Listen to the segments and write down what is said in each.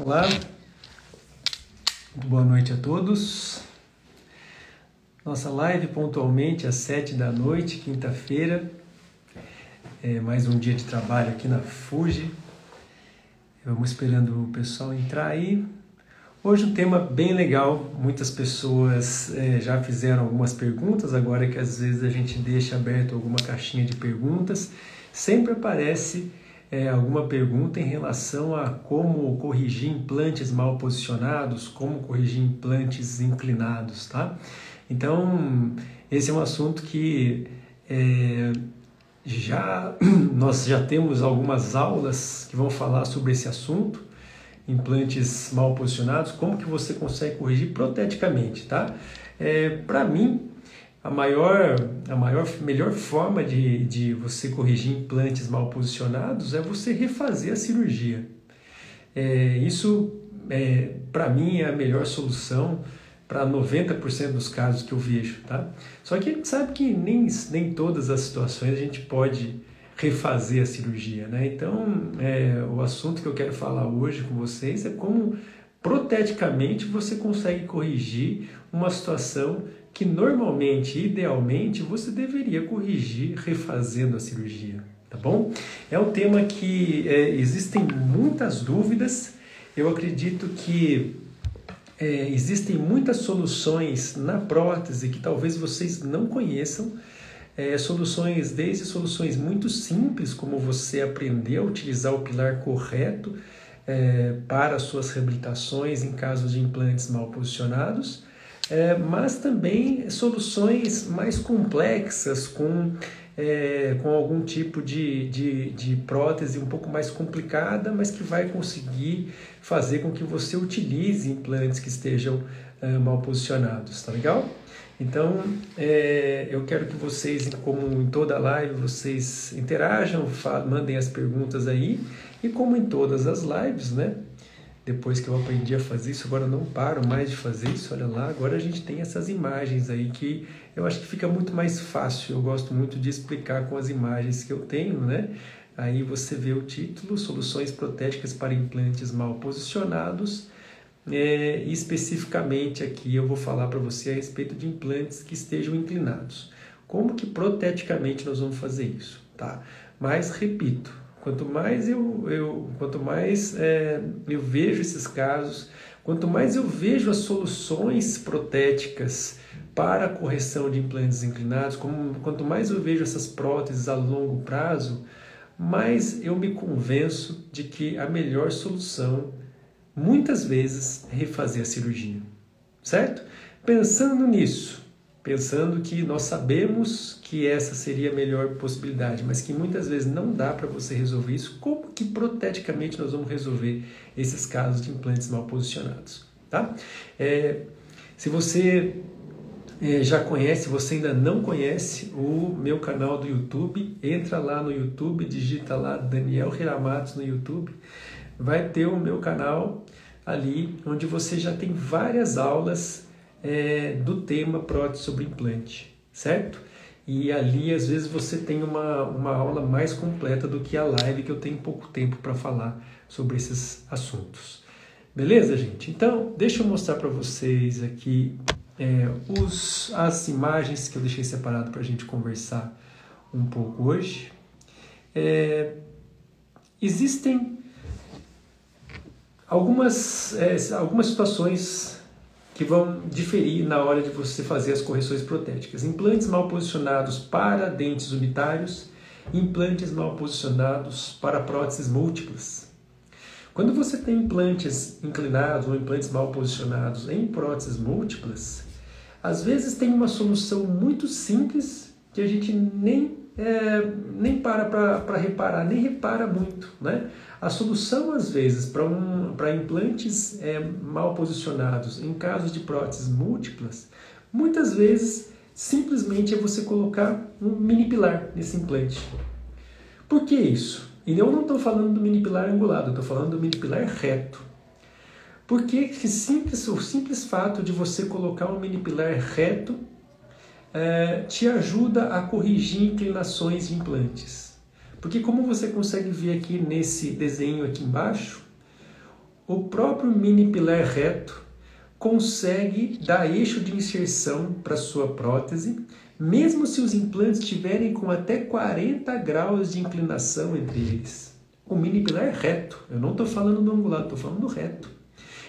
Olá, boa noite a todos. Nossa live pontualmente às 7 da noite, quinta-feira. Mais um dia de trabalho aqui na Fuji. Vamos esperando o pessoal entrar aí. Hoje um tema bem legal. Muitas pessoas já fizeram algumas perguntas, agora que às vezes a gente deixa aberto alguma caixinha de perguntas, sempre aparece alguma pergunta em relação a como corrigir implantes mal posicionados, como corrigir implantes inclinados, tá? Então, esse é um assunto que nós já temos algumas aulas que vão falar sobre esse assunto, implantes mal posicionados, como que você consegue corrigir proteticamente, tá? Para mim, a melhor forma de você corrigir implantes mal posicionados é você refazer a cirurgia. Isso, para mim, é a melhor solução para 90% dos casos que eu vejo, tá? Só que a gente sabe que nem todas as situações a gente pode refazer a cirurgia, né? Então, o assunto que eu quero falar hoje com vocês é como proteticamente você consegue corrigir uma situação que normalmente, idealmente, você deveria corrigir refazendo a cirurgia, tá bom? É um tema que existem muitas dúvidas. Eu acredito que existem muitas soluções na prótese que talvez vocês não conheçam. Desde soluções muito simples, como você aprender a utilizar o pilar correto para suas reabilitações em casos de implantes mal posicionados, mas também soluções mais complexas com algum tipo de prótese um pouco mais complicada, mas que vai conseguir fazer com que você utilize implantes que estejam mal posicionados, tá legal? Então, eu quero que vocês, como em toda live, vocês interajam, mandem as perguntas aí, e como em todas as lives, né? Depois que eu aprendi a fazer isso, agora eu não paro mais de fazer isso, olha lá, agora a gente tem essas imagens aí que eu acho que fica muito mais fácil, eu gosto muito de explicar com as imagens que eu tenho, né? Aí você vê o título, Soluções Protéticas para Implantes Mal Posicionados, e especificamente aqui eu vou falar para você a respeito de implantes que estejam inclinados. Como que proteticamente nós vamos fazer isso, tá? Mas, repito, quanto mais eu vejo esses casos, quanto mais eu vejo as soluções protéticas para a correção de implantes inclinados, quanto mais eu vejo essas próteses a longo prazo, mais eu me convenço de que a melhor solução, muitas vezes, é refazer a cirurgia, certo? Pensando nisso, pensando que nós sabemos que essa seria a melhor possibilidade, mas que muitas vezes não dá para você resolver isso, como que proteticamente nós vamos resolver esses casos de implantes mal posicionados, tá? Se você já conhece, se você ainda não conhece o meu canal do YouTube, entra lá no YouTube, digita lá Daniel Hiramatos no YouTube, vai ter o meu canal ali, onde você já tem várias aulas do tema prótese sobre implante, certo? E ali, às vezes, você tem uma aula mais completa do que a live, que eu tenho pouco tempo para falar sobre esses assuntos. Beleza, gente? Então, deixa eu mostrar para vocês aqui as imagens que eu deixei separado para a gente conversar um pouco hoje. Existem algumas situações que vão diferir na hora de você fazer as correções protéticas. Implantes mal posicionados para dentes unitários, implantes mal posicionados para próteses múltiplas. Quando você tem implantes inclinados ou implantes mal posicionados em próteses múltiplas, às vezes tem uma solução muito simples que a gente nem para reparar, nem repara muito, né? A solução, às vezes, para implantes mal posicionados em casos de próteses múltiplas, muitas vezes, simplesmente é você colocar um mini pilar nesse implante. Por que isso? E eu não estou falando do mini pilar angulado, eu estou falando do mini pilar reto. Porque o simples fato de você colocar um mini pilar reto te ajuda a corrigir inclinações de implantes. Porque como você consegue ver aqui nesse desenho aqui embaixo, o próprio mini pilar reto consegue dar eixo de inserção para sua prótese, mesmo se os implantes estiverem com até 40 graus de inclinação entre eles. O mini pilar reto, eu não estou falando do angulado, estou falando do reto.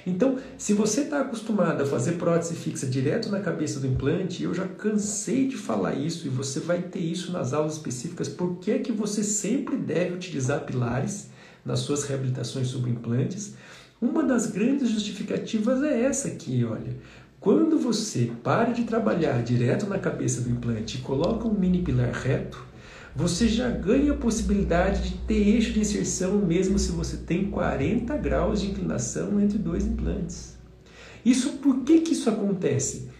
Então, se você está acostumado a fazer prótese fixa direto na cabeça do implante, eu já cansei de falar isso e você vai ter isso nas aulas específicas, por que que você sempre deve utilizar pilares nas suas reabilitações sobre implantes. Uma das grandes justificativas é essa aqui, olha. Quando você para de trabalhar direto na cabeça do implante e coloca um mini pilar reto, você já ganha a possibilidade de ter eixo de inserção mesmo se você tem 40 graus de inclinação entre dois implantes. Por que isso acontece?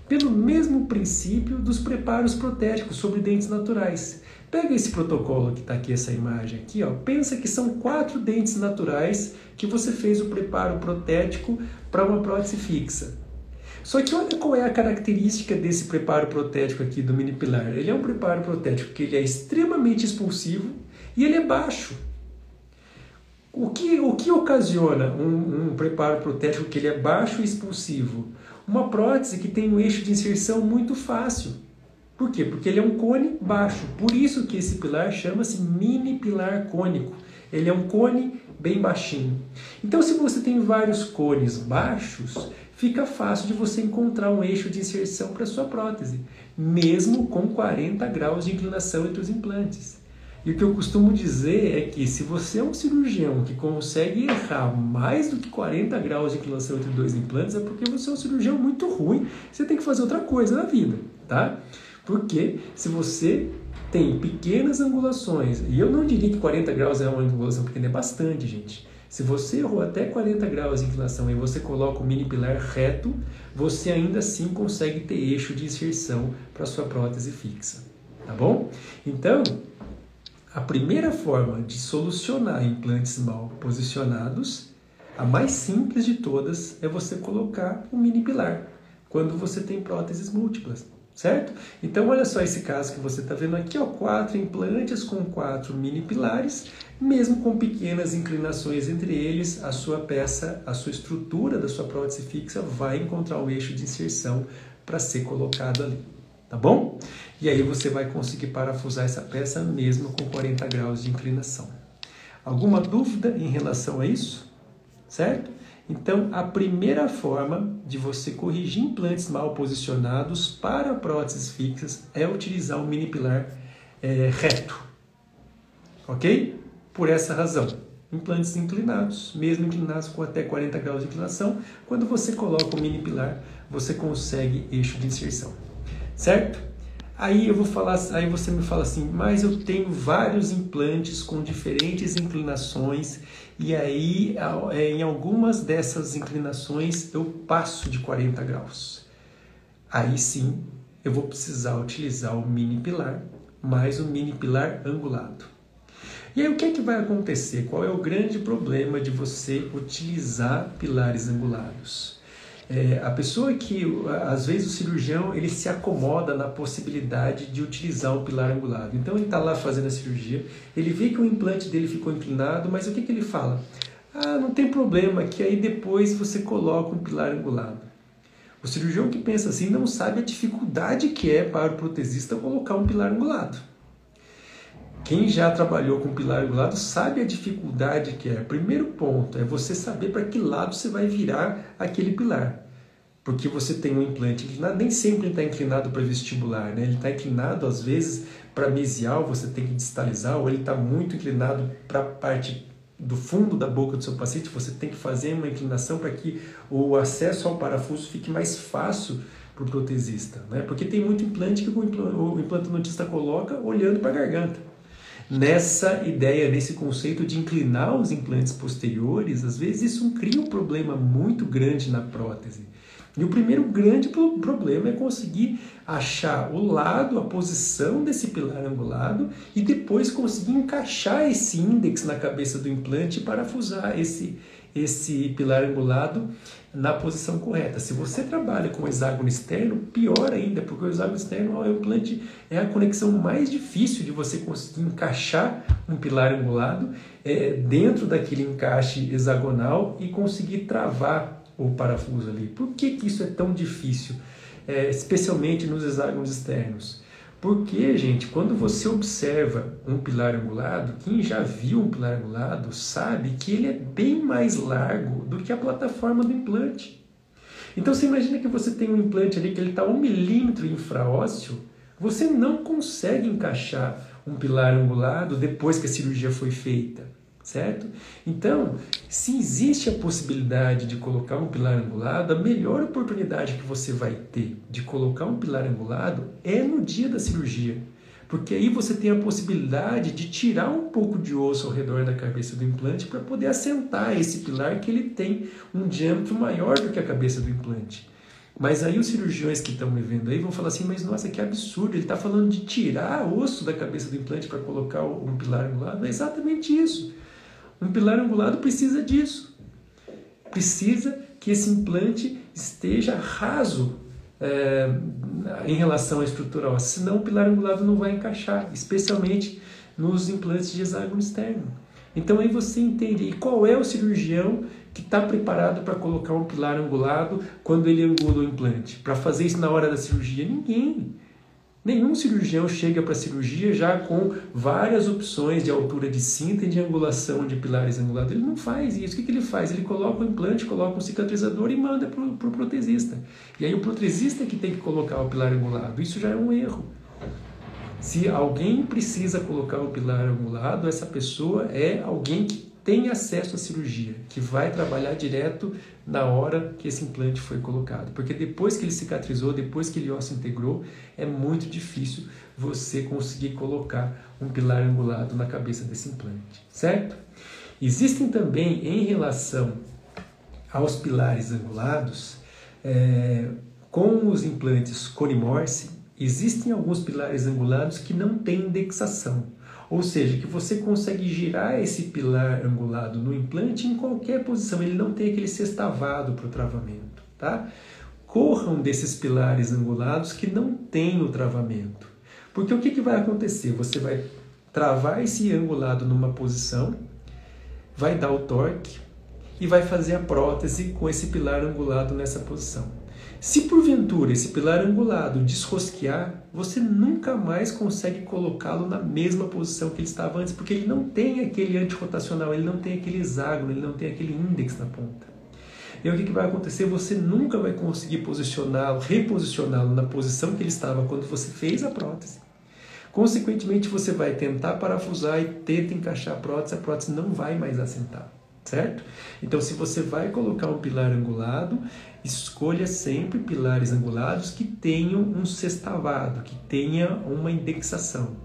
Pelo mesmo princípio dos preparos protéticos sobre dentes naturais. Pega esse protocolo que está aqui, essa imagem aqui, ó, pensa que são 4 dentes naturais que você fez o preparo protético para uma prótese fixa. Só que olha qual é a característica desse preparo protético aqui do mini pilar. Ele é um preparo protético que ele é extremamente expulsivo e ele é baixo. O que ocasiona um preparo protético que ele é baixo e expulsivo? Uma prótese que tem um eixo de inserção muito fácil. Por quê? Porque ele é um cone baixo. Por isso que esse pilar chama-se mini pilar cônico. Ele é um cone bem baixinho. Então, se você tem vários cones baixos, fica fácil de você encontrar um eixo de inserção para sua prótese, mesmo com 40 graus de inclinação entre os implantes. E o que eu costumo dizer é que se você é um cirurgião que consegue errar mais do que 40 graus de inclinação entre dois implantes, é porque você é um cirurgião muito ruim, você tem que fazer outra coisa na vida, tá? Porque se você tem pequenas angulações, e eu não diria que 40 graus é uma angulação pequena, é bastante, gente. Se você errou até 40 graus de inclinação e você coloca o mini pilar reto, você ainda assim consegue ter eixo de inserção para sua prótese fixa, tá bom? Então, a primeira forma de solucionar implantes mal posicionados, a mais simples de todas, é você colocar o mini pilar quando você tem próteses múltiplas, certo? Então, olha só esse caso que você está vendo aqui, ó, 4 implantes com 4 mini pilares, mesmo com pequenas inclinações entre eles, a sua peça, a sua estrutura da sua prótese fixa vai encontrar o eixo de inserção para ser colocado ali, tá bom? E aí você vai conseguir parafusar essa peça mesmo com 40 graus de inclinação. Alguma dúvida em relação a isso? Certo? Então, a primeira forma de você corrigir implantes mal posicionados para próteses fixas é utilizar um mini pilar reto, ok? Por essa razão, implantes inclinados, mesmo inclinados com até 40 graus de inclinação, quando você coloca o mini pilar, você consegue eixo de inserção, certo? Aí você me fala assim, mas eu tenho vários implantes com diferentes inclinações e aí em algumas dessas inclinações eu passo de 40 graus. Aí sim eu vou precisar utilizar o mini pilar mais o mini pilar angulado. E aí o que é que vai acontecer? Qual é o grande problema de você utilizar pilares angulados? A pessoa que, às vezes o cirurgião, ele se acomoda na possibilidade de utilizar um pilar angulado. Então ele está lá fazendo a cirurgia, ele vê que o implante dele ficou inclinado, mas o que ele fala? Ah, não tem problema, que aí depois você coloca um pilar angulado. O cirurgião que pensa assim não sabe a dificuldade que é para o protesista colocar um pilar angulado. Quem já trabalhou com pilar angulado sabe a dificuldade que é. Primeiro ponto é você saber para que lado você vai virar aquele pilar. Porque você tem um implante inclinado, nem sempre ele está inclinado para vestibular, né? Ele está inclinado às vezes para mesial, você tem que distalizar, ou ele está muito inclinado para a parte do fundo da boca do seu paciente, você tem que fazer uma inclinação para que o acesso ao parafuso fique mais fácil para o protesista, né? Porque tem muito implante que o implantodontista coloca olhando para a garganta. Nessa ideia, nesse conceito de inclinar os implantes posteriores, às vezes isso cria um problema muito grande na prótese. E o primeiro grande problema é conseguir achar o lado, a posição desse pilar angulado e depois conseguir encaixar esse índex na cabeça do implante e parafusar esse esse pilar angulado na posição correta. Se você trabalha com o hexágono externo, pior ainda, porque o hexágono externo é o implante, é a conexão mais difícil de você conseguir encaixar um pilar angulado dentro daquele encaixe hexagonal e conseguir travar o parafuso ali. Por que isso é tão difícil, especialmente nos hexágonos externos? Porque, gente, quando você observa um pilar angulado, quem já viu um pilar angulado sabe que ele é bem mais largo do que a plataforma do implante. Então você imagina que você tem um implante ali que ele está 1 milímetro infraósseo, você não consegue encaixar um pilar angulado depois que a cirurgia foi feita, certo? Então, se existe a possibilidade de colocar um pilar angulado, a melhor oportunidade que você vai ter de colocar um pilar angulado é no dia da cirurgia. Porque aí você tem a possibilidade de tirar um pouco de osso ao redor da cabeça do implante para poder assentar esse pilar que ele tem um diâmetro maior do que a cabeça do implante. Mas aí os cirurgiões que estão me vendo aí vão falar assim, mas nossa, que absurdo, ele está falando de tirar osso da cabeça do implante para colocar um pilar angulado. É exatamente isso. Um pilar angulado precisa disso. Precisa que esse implante esteja raso em relação à estrutura óssea, senão o pilar angulado não vai encaixar, especialmente nos implantes de hexágono externo. Então aí você entende qual é o cirurgião que está preparado para colocar um pilar angulado quando ele angula o implante. Para fazer isso na hora da cirurgia, ninguém. Nenhum cirurgião chega para a cirurgia já com várias opções de altura de cinta e de angulação de pilares angulados. Ele não faz isso. O que ele faz? Ele coloca o implante, coloca um cicatrizador e manda para o protesista. E aí o protesista é que tem que colocar o pilar angulado. Isso já é um erro. Se alguém precisa colocar o pilar angulado, essa pessoa é alguém que tem acesso à cirurgia, que vai trabalhar direto na hora que esse implante foi colocado. Porque depois que ele cicatrizou, depois que ele osso integrou, é muito difícil você conseguir colocar um pilar angulado na cabeça desse implante, certo? Existem também, em relação aos pilares angulados, com os implantes Cone-Morse, existem alguns pilares angulados que não têm indexação. Ou seja, que você consegue girar esse pilar angulado no implante em qualquer posição, ele não tem aquele sextavado para o travamento, tá? Corram desses pilares angulados que não têm o travamento. Porque o que vai acontecer? Você vai travar esse angulado numa posição, vai dar o torque e vai fazer a prótese com esse pilar angulado nessa posição. Se porventura esse pilar angulado desrosquear, você nunca mais consegue colocá-lo na mesma posição que ele estava antes, porque ele não tem aquele antirrotacional, ele não tem aquele hexágono, ele não tem aquele índex na ponta. E aí o que vai acontecer? Você nunca vai conseguir posicioná-lo, reposicioná-lo na posição que ele estava quando você fez a prótese. Consequentemente, você vai tentar parafusar e tenta encaixar a prótese não vai mais assentar. Certo? Então, se você vai colocar um pilar angulado, escolha sempre pilares angulados que tenham um sextavado, que tenha uma indexação.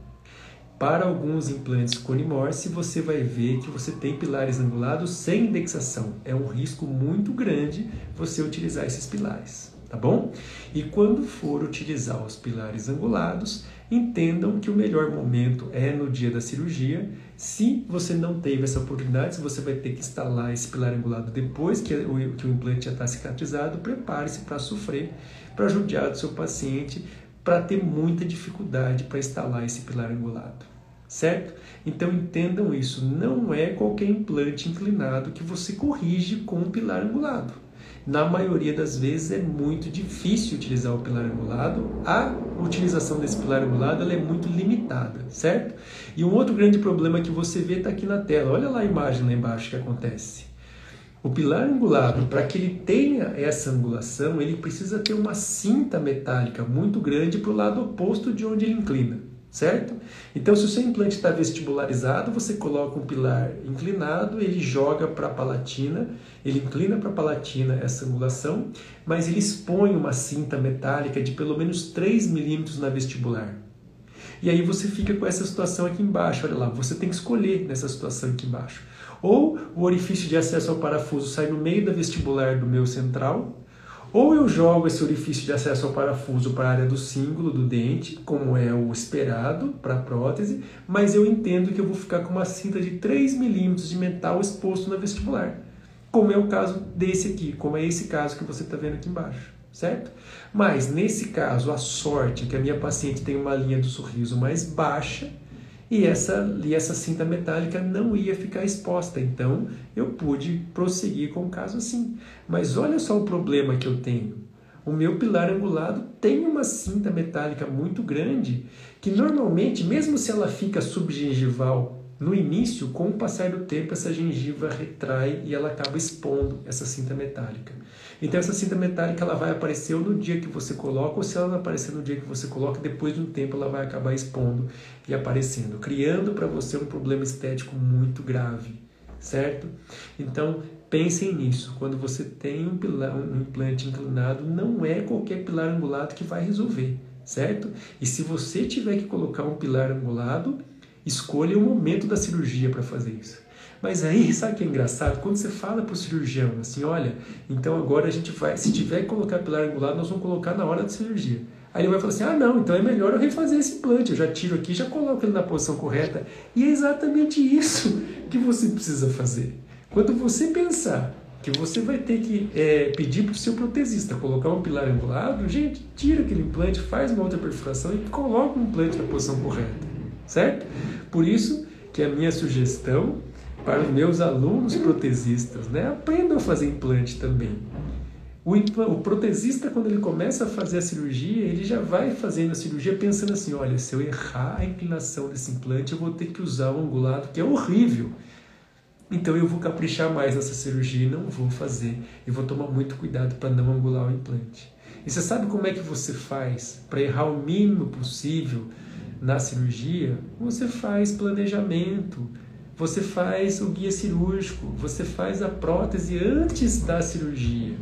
Para alguns implantes Cone-Morse, você vai ver que você tem pilares angulados sem indexação. É um risco muito grande você utilizar esses pilares, tá bom? E quando for utilizar os pilares angulados, entendam que o melhor momento é no dia da cirurgia. Se você não teve essa oportunidade, se você vai ter que instalar esse pilar angulado depois que o implante já está cicatrizado, prepare-se para sofrer, para judiar do seu paciente, para ter muita dificuldade para instalar esse pilar angulado, certo? Então entendam isso, não é qualquer implante inclinado que você corrige com um pilar angulado. Na maioria das vezes é muito difícil utilizar o pilar angulado, a utilização desse pilar angulado ela é muito limitada, certo? E um outro grande problema que você vê está aqui na tela, olha lá a imagem lá embaixo que acontece. O pilar angulado, para que ele tenha essa angulação, ele precisa ter uma cinta metálica muito grande para o lado oposto de onde ele inclina, certo? Então, se o seu implante está vestibularizado, você coloca um pilar inclinado, ele joga para a palatina, ele inclina para a palatina essa angulação, mas ele expõe uma cinta metálica de pelo menos 3 milímetros na vestibular. E aí você fica com essa situação aqui embaixo, olha lá, você tem que escolher nessa situação aqui embaixo. Ou o orifício de acesso ao parafuso sai no meio da vestibular do meu central, ou eu jogo esse orifício de acesso ao parafuso para a área do cíngulo do dente, como é o esperado para a prótese, mas eu entendo que eu vou ficar com uma cinta de 3 milímetros de metal exposto na vestibular. como é o caso desse aqui, como é esse caso que você está vendo aqui embaixo, certo? Mas, nesse caso, a sorte é que a minha paciente tem uma linha do sorriso mais baixa e essa cinta metálica não ia ficar exposta, então eu pude prosseguir com o caso assim. Mas olha só o problema que eu tenho. O meu pilar angulado tem uma cinta metálica muito grande que normalmente, mesmo se ela fica subgengival no início, com o passar do tempo, essa gengiva retrai e ela acaba expondo essa cinta metálica. Então, essa cinta metálica ela vai aparecer ou no dia que você coloca, ou se ela não aparecer no dia que você coloca, depois de um tempo ela vai acabar expondo e aparecendo, criando para você um problema estético muito grave, certo? Então, pensem nisso. Quando você tem um implante inclinado, não é qualquer pilar angulado que vai resolver, certo? E se você tiver que colocar um pilar angulado, escolha o momento da cirurgia para fazer isso. Mas aí, sabe o que é engraçado? Quando você fala para o cirurgião, assim, olha, então agora a gente vai, se tiver que colocar pilar angulado, nós vamos colocar na hora da cirurgia. Aí ele vai falar assim, ah não, então é melhor eu refazer esse implante, eu já tiro aqui, já coloco ele na posição correta. E é exatamente isso que você precisa fazer. Quando você pensar que você vai ter que pedir para o seu protesista colocar um pilar angulado, gente, tira aquele implante, faz uma outra perfuração e coloca o implante na posição correta, certo? Por isso que a minha sugestão para os meus alunos protesistas, né, aprendam a fazer implante também. O protesista, quando ele começa a fazer a cirurgia, ele já vai fazendo a cirurgia pensando assim, olha, se eu errar a inclinação desse implante, eu vou ter que usar o angulado, que é horrível. Então eu vou caprichar mais nessa cirurgia e não vou fazer. E vou tomar muito cuidado para não angular o implante. E você sabe como é que você faz para errar o mínimo possível na cirurgia? Você faz planejamento, você faz o guia cirúrgico, você faz a prótese antes da cirurgia.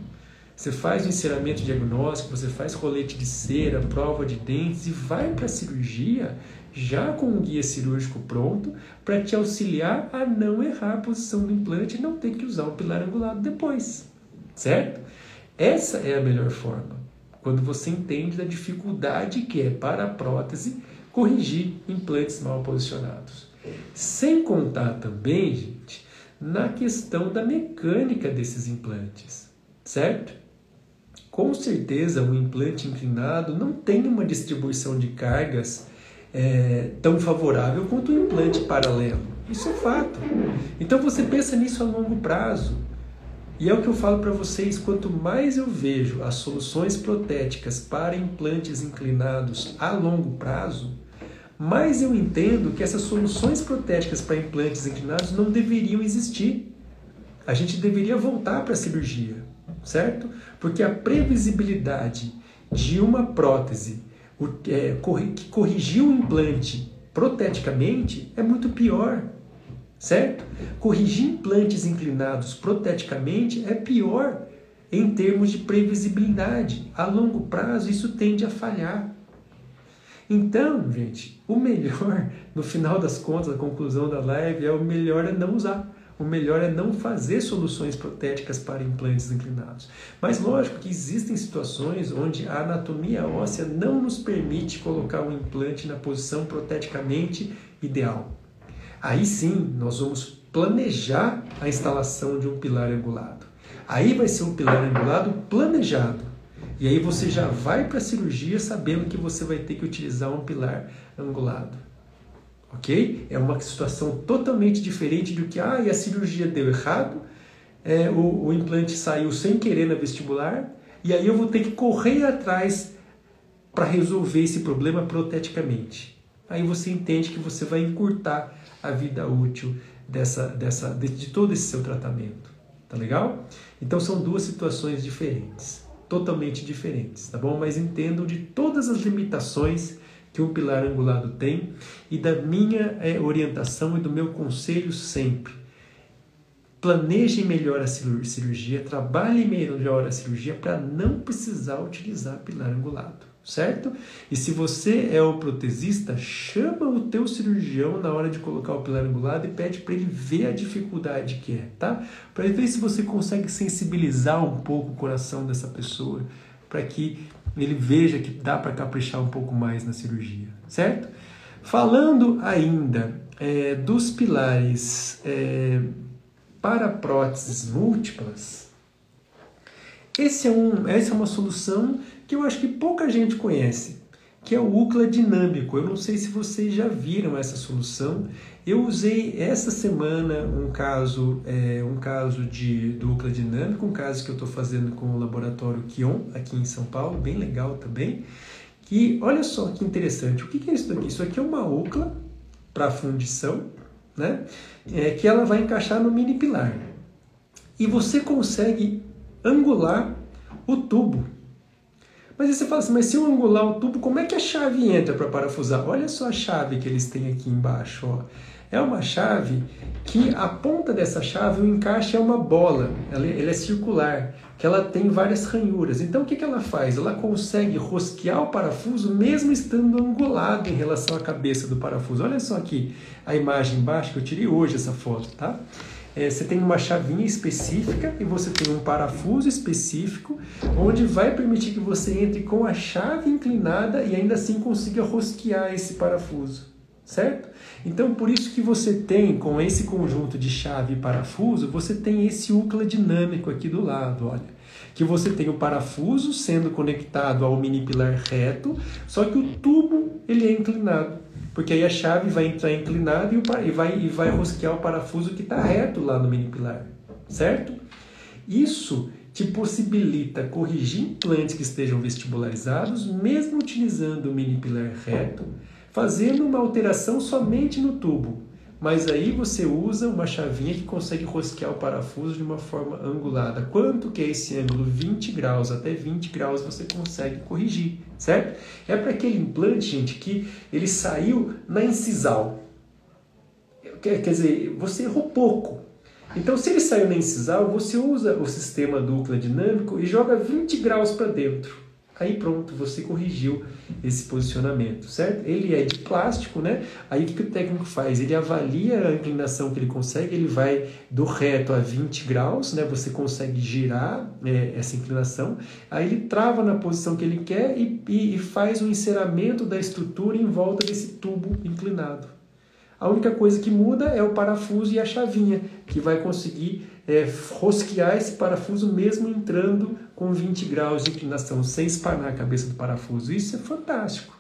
Você faz o enceramento diagnóstico, você faz rolete de cera, prova de dentes e vai para a cirurgia já com o guia cirúrgico pronto para te auxiliar a não errar a posição do implante e não ter que usar um pilar angulado depois, certo? Essa é a melhor forma, quando você entende da dificuldade que é para a prótese corrigir implantes mal posicionados. Sem contar também, gente, na questão da mecânica desses implantes, certo? Com certeza, o implante inclinado não tem uma distribuição de cargas tão favorável quanto o implante paralelo. Isso é fato. Então você pensa nisso a longo prazo. E é o que eu falo para vocês, quanto mais eu vejo as soluções protéticas para implantes inclinados a longo prazo, mais eu entendo que essas soluções protéticas para implantes inclinados não deveriam existir. A gente deveria voltar para a cirurgia, certo? Porque a previsibilidade de uma prótese que corrigiu o implante proteticamente é muito pior, certo? Corrigir implantes inclinados proteticamente é pior em termos de previsibilidade. A longo prazo isso tende a falhar. Então, gente, o melhor, no final das contas, a conclusão da live o melhor é não usar. O melhor é não fazer soluções protéticas para implantes inclinados. Mas lógico que existem situações onde a anatomia óssea não nos permite colocar um implante na posição proteticamente ideal. Aí sim, nós vamos planejar a instalação de um pilar angulado. Aí vai ser um pilar angulado planejado. E aí você já vai para a cirurgia sabendo que você vai ter que utilizar um pilar angulado. Ok? É uma situação totalmente diferente do que a cirurgia deu errado, o implante saiu sem querer na vestibular, e aí eu vou ter que correr atrás para resolver esse problema proteticamente. Aí você entende que você vai encurtar a vida útil de todo esse seu tratamento. Tá legal? Então são duas situações diferentes, totalmente diferentes, tá bom? Mas entendam de todas as limitações que um pilar angulado tem e da minha orientação e do meu conselho sempre. Planeje melhor a cirurgia, trabalhe melhor a cirurgia para não precisar utilizar pilar angulado, certo? E se você é o protesista, chama o teu cirurgião na hora de colocar o pilar angulado e pede para ele ver a dificuldade que é, tá? Para ver se você consegue sensibilizar um pouco o coração dessa pessoa, para que ele veja que dá para caprichar um pouco mais na cirurgia, certo? Falando ainda dos pilares para próteses múltiplas, essa é uma solução que eu acho que pouca gente conhece, que é o UCLA dinâmico. Eu não sei se vocês já viram essa solução. Eu usei essa semana um caso do UCLA dinâmico, um caso que eu estou fazendo com o laboratório Kion, aqui em São Paulo, bem legal também. E olha só que interessante, o que é isso daqui? Isso aqui é uma UCLA para fundição, né? Que ela vai encaixar no mini pilar. E você consegue angular o tubo. Mas aí você fala assim, mas se eu angular o tubo, como é que a chave entra para parafusar? Olha só a chave que eles têm aqui embaixo. Ó. É uma chave que a ponta dessa chave, o encaixe é uma bola, ela é circular, que ela tem várias ranhuras. Então o que ela faz? Ela consegue rosquear o parafuso mesmo estando angulado em relação à cabeça do parafuso. Olha só aqui a imagem embaixo, que eu tirei hoje essa foto, tá? Você tem uma chavinha específica e você tem um parafuso específico, onde vai permitir que você entre com a chave inclinada e ainda assim consiga rosquear esse parafuso, certo? Então, por isso que você tem, com esse conjunto de chave e parafuso, você tem esse UCLA dinâmico aqui do lado, olha. Que você tem o parafuso sendo conectado ao mini pilar reto, só que o tubo ele é inclinado. Porque aí a chave vai entrar inclinada e vai rosquear o parafuso que está reto lá no mini pilar, certo? Isso te possibilita corrigir implantes que estejam vestibularizados, mesmo utilizando o mini pilar reto, fazendo uma alteração somente no tubo. Mas aí você usa uma chavinha que consegue rosquear o parafuso de uma forma angulada. Quanto que é esse ângulo? 20 graus, até 20 graus você consegue corrigir, certo? É para aquele implante, gente, que ele saiu na incisal. Quer dizer, você errou pouco. Então, se ele saiu na incisal, você usa o sistema do UCLA dinâmico e joga 20 graus para dentro. Aí pronto, você corrigiu esse posicionamento, certo? Ele é de plástico, né? Aí o que o técnico faz? Ele avalia a inclinação que ele consegue, ele vai do reto a 20 graus, né? Você consegue girar essa inclinação, aí ele trava na posição que ele quer e faz o enceramento da estrutura em volta desse tubo inclinado. A única coisa que muda é o parafuso e a chavinha, que vai conseguir rosquear esse parafuso mesmo entrando com 20 graus de inclinação, sem espanar a cabeça do parafuso. Isso é fantástico,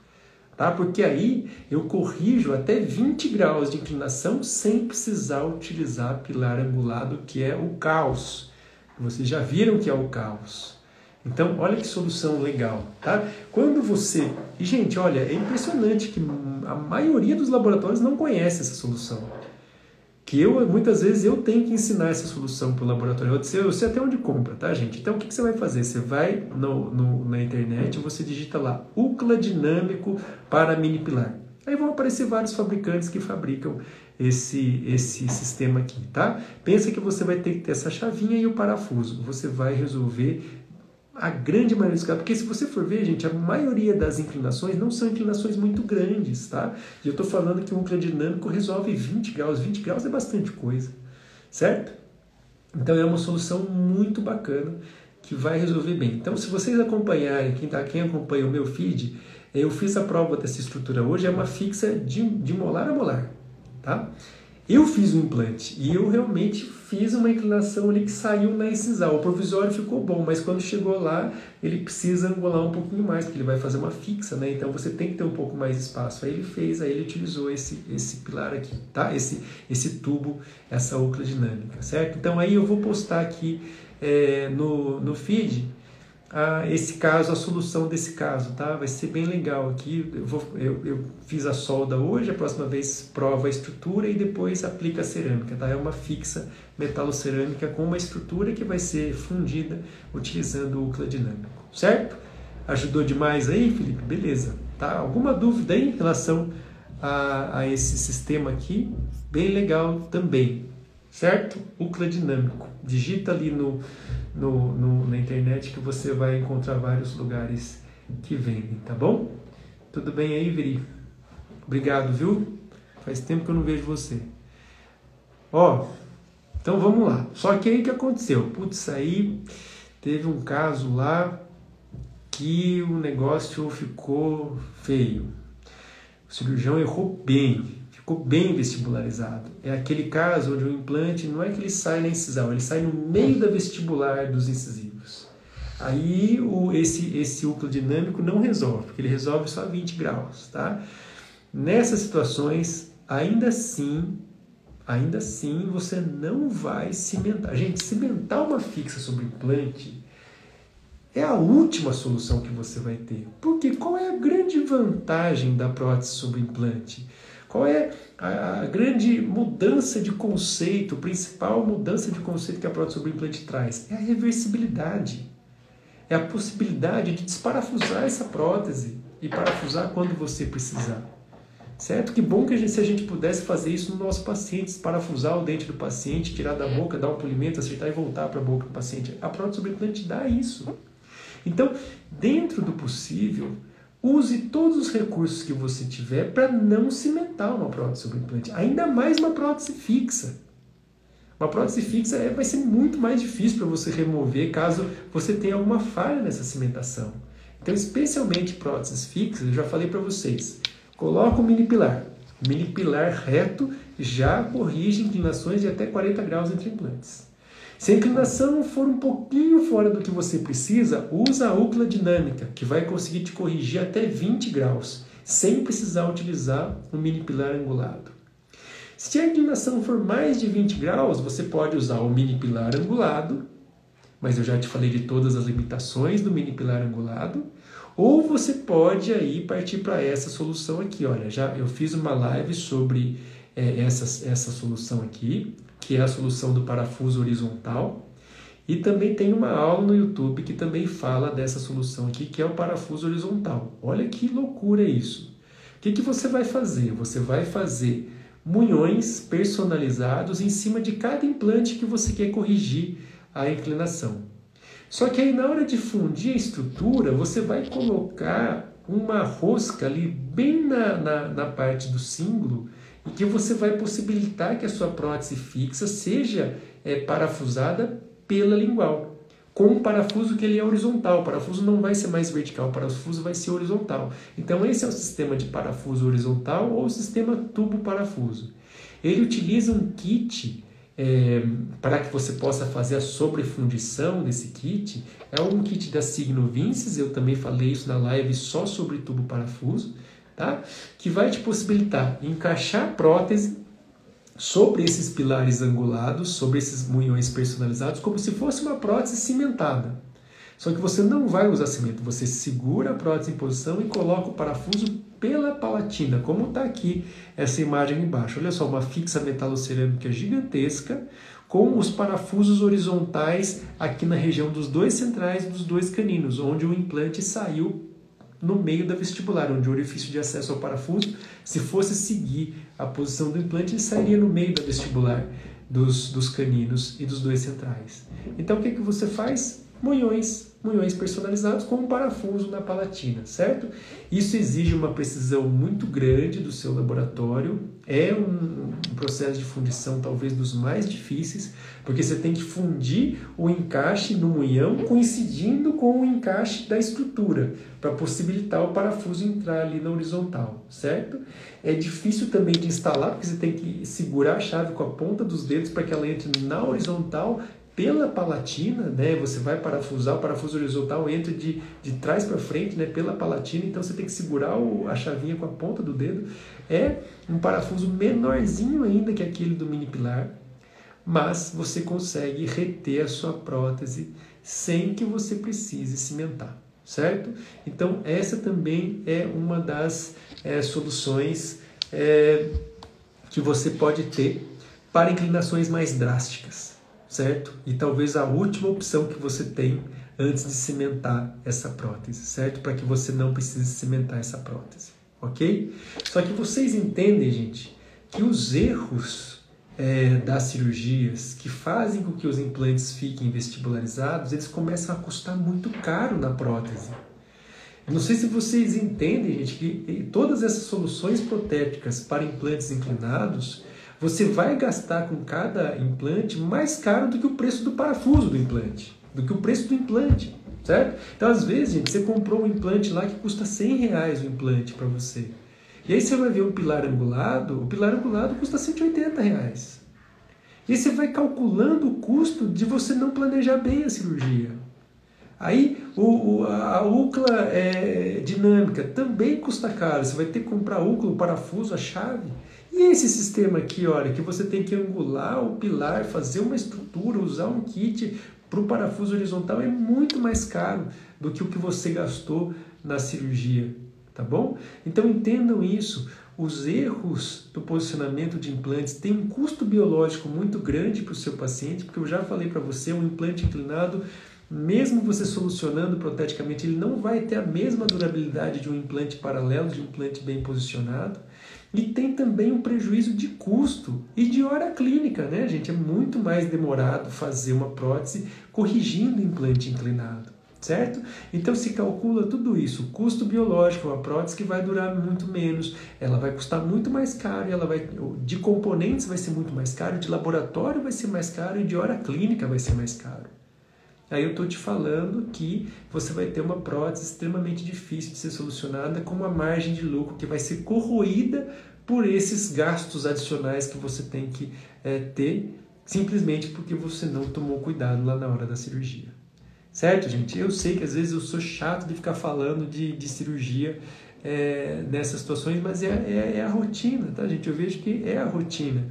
tá? Porque aí eu corrijo até 20 graus de inclinação sem precisar utilizar pilar angulado, que é o caos. Vocês já viram que é o caos. Então, olha que solução legal, tá? Quando você... E, gente, olha, é impressionante que a maioria dos laboratórios não conhece essa solução. Que muitas vezes eu tenho que ensinar essa solução para o laboratório. Eu sei até onde compra, tá, gente? Então, o que você vai fazer? Você vai na internet, você digita lá, UCLA dinâmico para mini pilar. Aí vão aparecer vários fabricantes que fabricam esse sistema aqui, tá? Pensa que você vai ter que ter essa chavinha e o parafuso. Você vai resolver a grande maioria dos casos, porque se você for ver, gente, a maioria das inclinações não são inclinações muito grandes, tá? E eu estou falando que um UCLA dinâmico resolve 20 graus. 20 graus é bastante coisa, certo? Então é uma solução muito bacana que vai resolver bem. Então, se vocês acompanharem, quem acompanha o meu feed, eu fiz a prova dessa estrutura hoje, é uma fixa de molar a molar, tá? Eu fiz o implante e eu realmente fiz uma inclinação ali que saiu na incisal. O provisório ficou bom, mas quando chegou lá, ele precisa angular um pouquinho mais, porque ele vai fazer uma fixa, né? Então você tem que ter um pouco mais de espaço. Aí ele utilizou esse pilar aqui, tá? Esse tubo, essa UCLA dinâmica, certo? Então aí eu vou postar aqui no feed esse caso, a solução desse caso, tá? Vai ser bem legal aqui. Eu fiz a solda hoje, a próxima vez prova a estrutura e depois aplica a cerâmica, tá? É uma fixa metalocerâmica com uma estrutura que vai ser fundida utilizando o UCLA dinâmico, certo? Ajudou demais aí, Felipe? Beleza, tá? Alguma dúvida aí em relação a esse sistema aqui? Bem legal também, certo? UCLA dinâmico. Digita ali na internet que você vai encontrar vários lugares que vendem, tá bom? Tudo bem aí, Veri? Obrigado, viu? Faz tempo que eu não vejo você. Ó, então vamos lá. Só que aí o que aconteceu? Putz, aí teve um caso lá que o negócio ficou feio. O cirurgião errou bem. ficou bem vestibularizado. É aquele caso onde o implante não é que ele sai na incisal, ele sai no meio da vestibular dos incisivos. Aí esse úcleo dinâmico não resolve, porque ele resolve só 20 graus, tá? Nessas situações, ainda assim você não vai cimentar. Gente, cimentar uma fixa sobre o implante é a última solução que você vai ter. Porque qual é a grande vantagem da prótese sobre implante? Qual é a grande mudança de conceito, principal mudança de conceito que a prótese sobre implante traz? É a reversibilidade. É a possibilidade de desparafusar essa prótese e parafusar quando você precisar. Certo? Que bom que se a gente pudesse fazer isso no nosso paciente, desparafusar o dente do paciente, tirar da boca, dar um polimento, acertar e voltar para a boca do paciente. A prótese sobre implante dá isso. Então, dentro do possível, use todos os recursos que você tiver para não cimentar uma prótese sobre implante. Ainda mais uma prótese fixa. Uma prótese fixa vai ser muito mais difícil para você remover caso você tenha alguma falha nessa cimentação. Então, especialmente próteses fixas, eu já falei para vocês, coloca o mini pilar. O mini pilar reto já corrige inclinações de até 40 graus entre implantes. Se a inclinação for um pouquinho fora do que você precisa, usa a úcula dinâmica, que vai conseguir te corrigir até 20 graus, sem precisar utilizar um mini pilar angulado. Se a inclinação for mais de 20 graus, você pode usar o mini pilar angulado, mas eu já te falei de todas as limitações do mini pilar angulado, ou você pode aí partir para essa solução aqui. Olha, eu fiz uma live sobre essa solução aqui, que é a solução do parafuso horizontal, e também tem uma aula no YouTube que também fala dessa solução aqui, que é o parafuso horizontal. Olha que loucura isso! O que você vai fazer? Você vai fazer munhões personalizados em cima de cada implante que você quer corrigir a inclinação. Só que aí na hora de fundir a estrutura, você vai colocar uma rosca ali bem na parte do símbolo e que você vai possibilitar que a sua prótese fixa seja parafusada pela lingual, com um parafuso que ele é horizontal. O parafuso não vai ser mais vertical, o parafuso vai ser horizontal. Então esse é o sistema de parafuso horizontal ou o sistema tubo-parafuso. Ele utiliza um kit para que você possa fazer a sobrefundição desse kit. É um kit da Signo Vinces, eu também falei isso na live só sobre tubo-parafuso, tá? Que vai te possibilitar encaixar a prótese sobre esses pilares angulados, sobre esses munhões personalizados, como se fosse uma prótese cimentada. Só que você não vai usar cimento, você segura a prótese em posição e coloca o parafuso pela palatina, como está aqui essa imagem embaixo. Olha só, uma fixa metalocerâmica gigantesca, com os parafusos horizontais aqui na região dos dois centrais e dos dois caninos, onde o implante saiu no meio da vestibular, onde o orifício de acesso ao parafuso, se fosse seguir a posição do implante, ele sairia no meio da vestibular dos caninos e dos dois centrais. Então o que você faz? Munhões personalizados com um parafuso na palatina, certo? Isso exige uma precisão muito grande do seu laboratório, é um processo de fundição talvez dos mais difíceis, porque você tem que fundir o encaixe no munhão coincidindo com o encaixe da estrutura, para possibilitar o parafuso entrar ali na horizontal, certo? É difícil também de instalar, porque você tem que segurar a chave com a ponta dos dedos para que ela entre na horizontal pela palatina, né? Você vai parafusar, o parafuso horizontal entra de trás para frente, né? Pela palatina, então você tem que segurar a chavinha com a ponta do dedo. É um parafuso menorzinho ainda que aquele do mini pilar, mas você consegue reter a sua prótese sem que você precise cimentar, certo? Então essa também é uma das soluções que você pode ter para inclinações mais drásticas, certo? E talvez a última opção que você tem antes de cimentar essa prótese, certo? Para que você não precise cimentar essa prótese, ok? Só que vocês entendem, gente, que os erros das cirurgias que fazem com que os implantes fiquem vestibularizados, eles começam a custar muito caro na prótese. Eu não sei se vocês entendem, gente, que todas essas soluções protéticas para implantes inclinados, você vai gastar com cada implante mais caro do que o preço do parafuso do implante, certo? Então, às vezes, gente, você comprou um implante lá que custa R$100 o implante para você. E aí você vai ver um pilar angulado, o pilar angulado custa R$180. E aí você vai calculando o custo de você não planejar bem a cirurgia. Aí a úlcera dinâmica também custa caro. Você vai ter que comprar a úlcera, o parafuso, a chave. E esse sistema aqui, olha, que você tem que angular o pilar, fazer uma estrutura, usar um kit para o parafuso horizontal é muito mais caro do que o que você gastou na cirurgia, tá bom? Então entendam isso. Os erros do posicionamento de implantes têm um custo biológico muito grande para o seu paciente, porque eu já falei para você, um implante inclinado, mesmo você solucionando proteticamente, ele não vai ter a mesma durabilidade de um implante paralelo, de um implante bem posicionado. E tem também um prejuízo de custo e de hora clínica, né, gente? É muito mais demorado fazer uma prótese corrigindo o implante inclinado, certo? Então se calcula tudo isso, custo biológico, uma prótese que vai durar muito menos, ela vai custar muito mais caro, de componentes vai ser muito mais caro, de laboratório vai ser mais caro e de hora clínica vai ser mais caro. Aí eu estou te falando que você vai ter uma prótese extremamente difícil de ser solucionada com uma margem de lucro que vai ser corroída por esses gastos adicionais que você tem que ter simplesmente porque você não tomou cuidado lá na hora da cirurgia. Certo, gente? Eu sei que às vezes eu sou chato de ficar falando de cirurgia nessas situações, mas é a rotina, tá, gente? Eu vejo que é a rotina.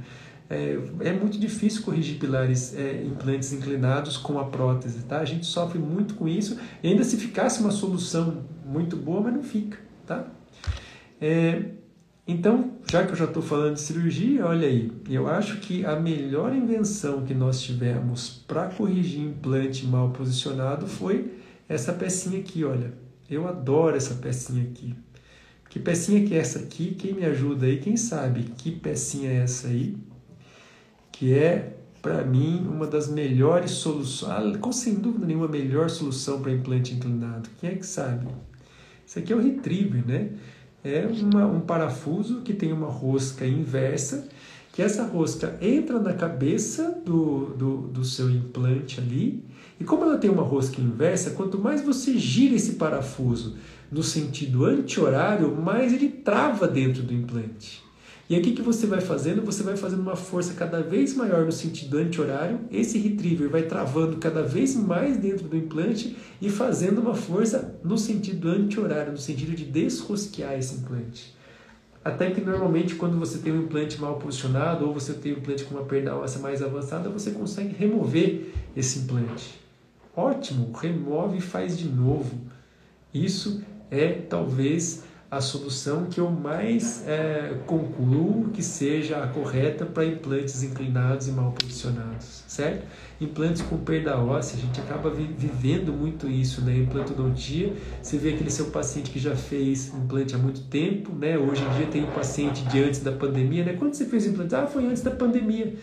É muito difícil corrigir pilares, implantes inclinados com a prótese, tá? A gente sofre muito com isso, e ainda se ficasse uma solução muito boa, mas não fica, tá? Então, já que eu já estou falando de cirurgia, olha aí, eu acho que a melhor invenção que nós tivemos para corrigir implante mal posicionado foi essa pecinha aqui, olha. Eu adoro essa pecinha aqui. Que pecinha que é essa aqui? Quem me ajuda aí? Quem sabe que pecinha é essa aí? Que é, para mim, uma das melhores soluções, com sem dúvida nenhuma, a melhor solução para implante inclinado. Quem é que sabe? Isso aqui é o Retriever, né? É um parafuso que tem uma rosca inversa, que essa rosca entra na cabeça do seu implante ali, e como ela tem uma rosca inversa, quanto mais você gira esse parafuso no sentido anti-horário, mais ele trava dentro do implante. E aí o que você vai fazendo? Você vai fazendo uma força cada vez maior no sentido anti-horário, esse retriever vai travando cada vez mais dentro do implante e fazendo uma força no sentido anti-horário, no sentido de desrosquear esse implante. Até que normalmente quando você tem um implante mal posicionado ou você tem um implante com uma perda óssea mais avançada, você consegue remover esse implante. Ótimo, remove e faz de novo. Isso é talvez a solução que eu mais concluo que seja a correta para implantes inclinados e mal posicionados, certo? Implantes com perda óssea, a gente acaba vivendo muito isso, né? Implantodontia, você vê aquele seu paciente que já fez implante há muito tempo, né? Hoje em dia tem um paciente de antes da pandemia, né? Quando você fez implante? Ah, foi antes da pandemia.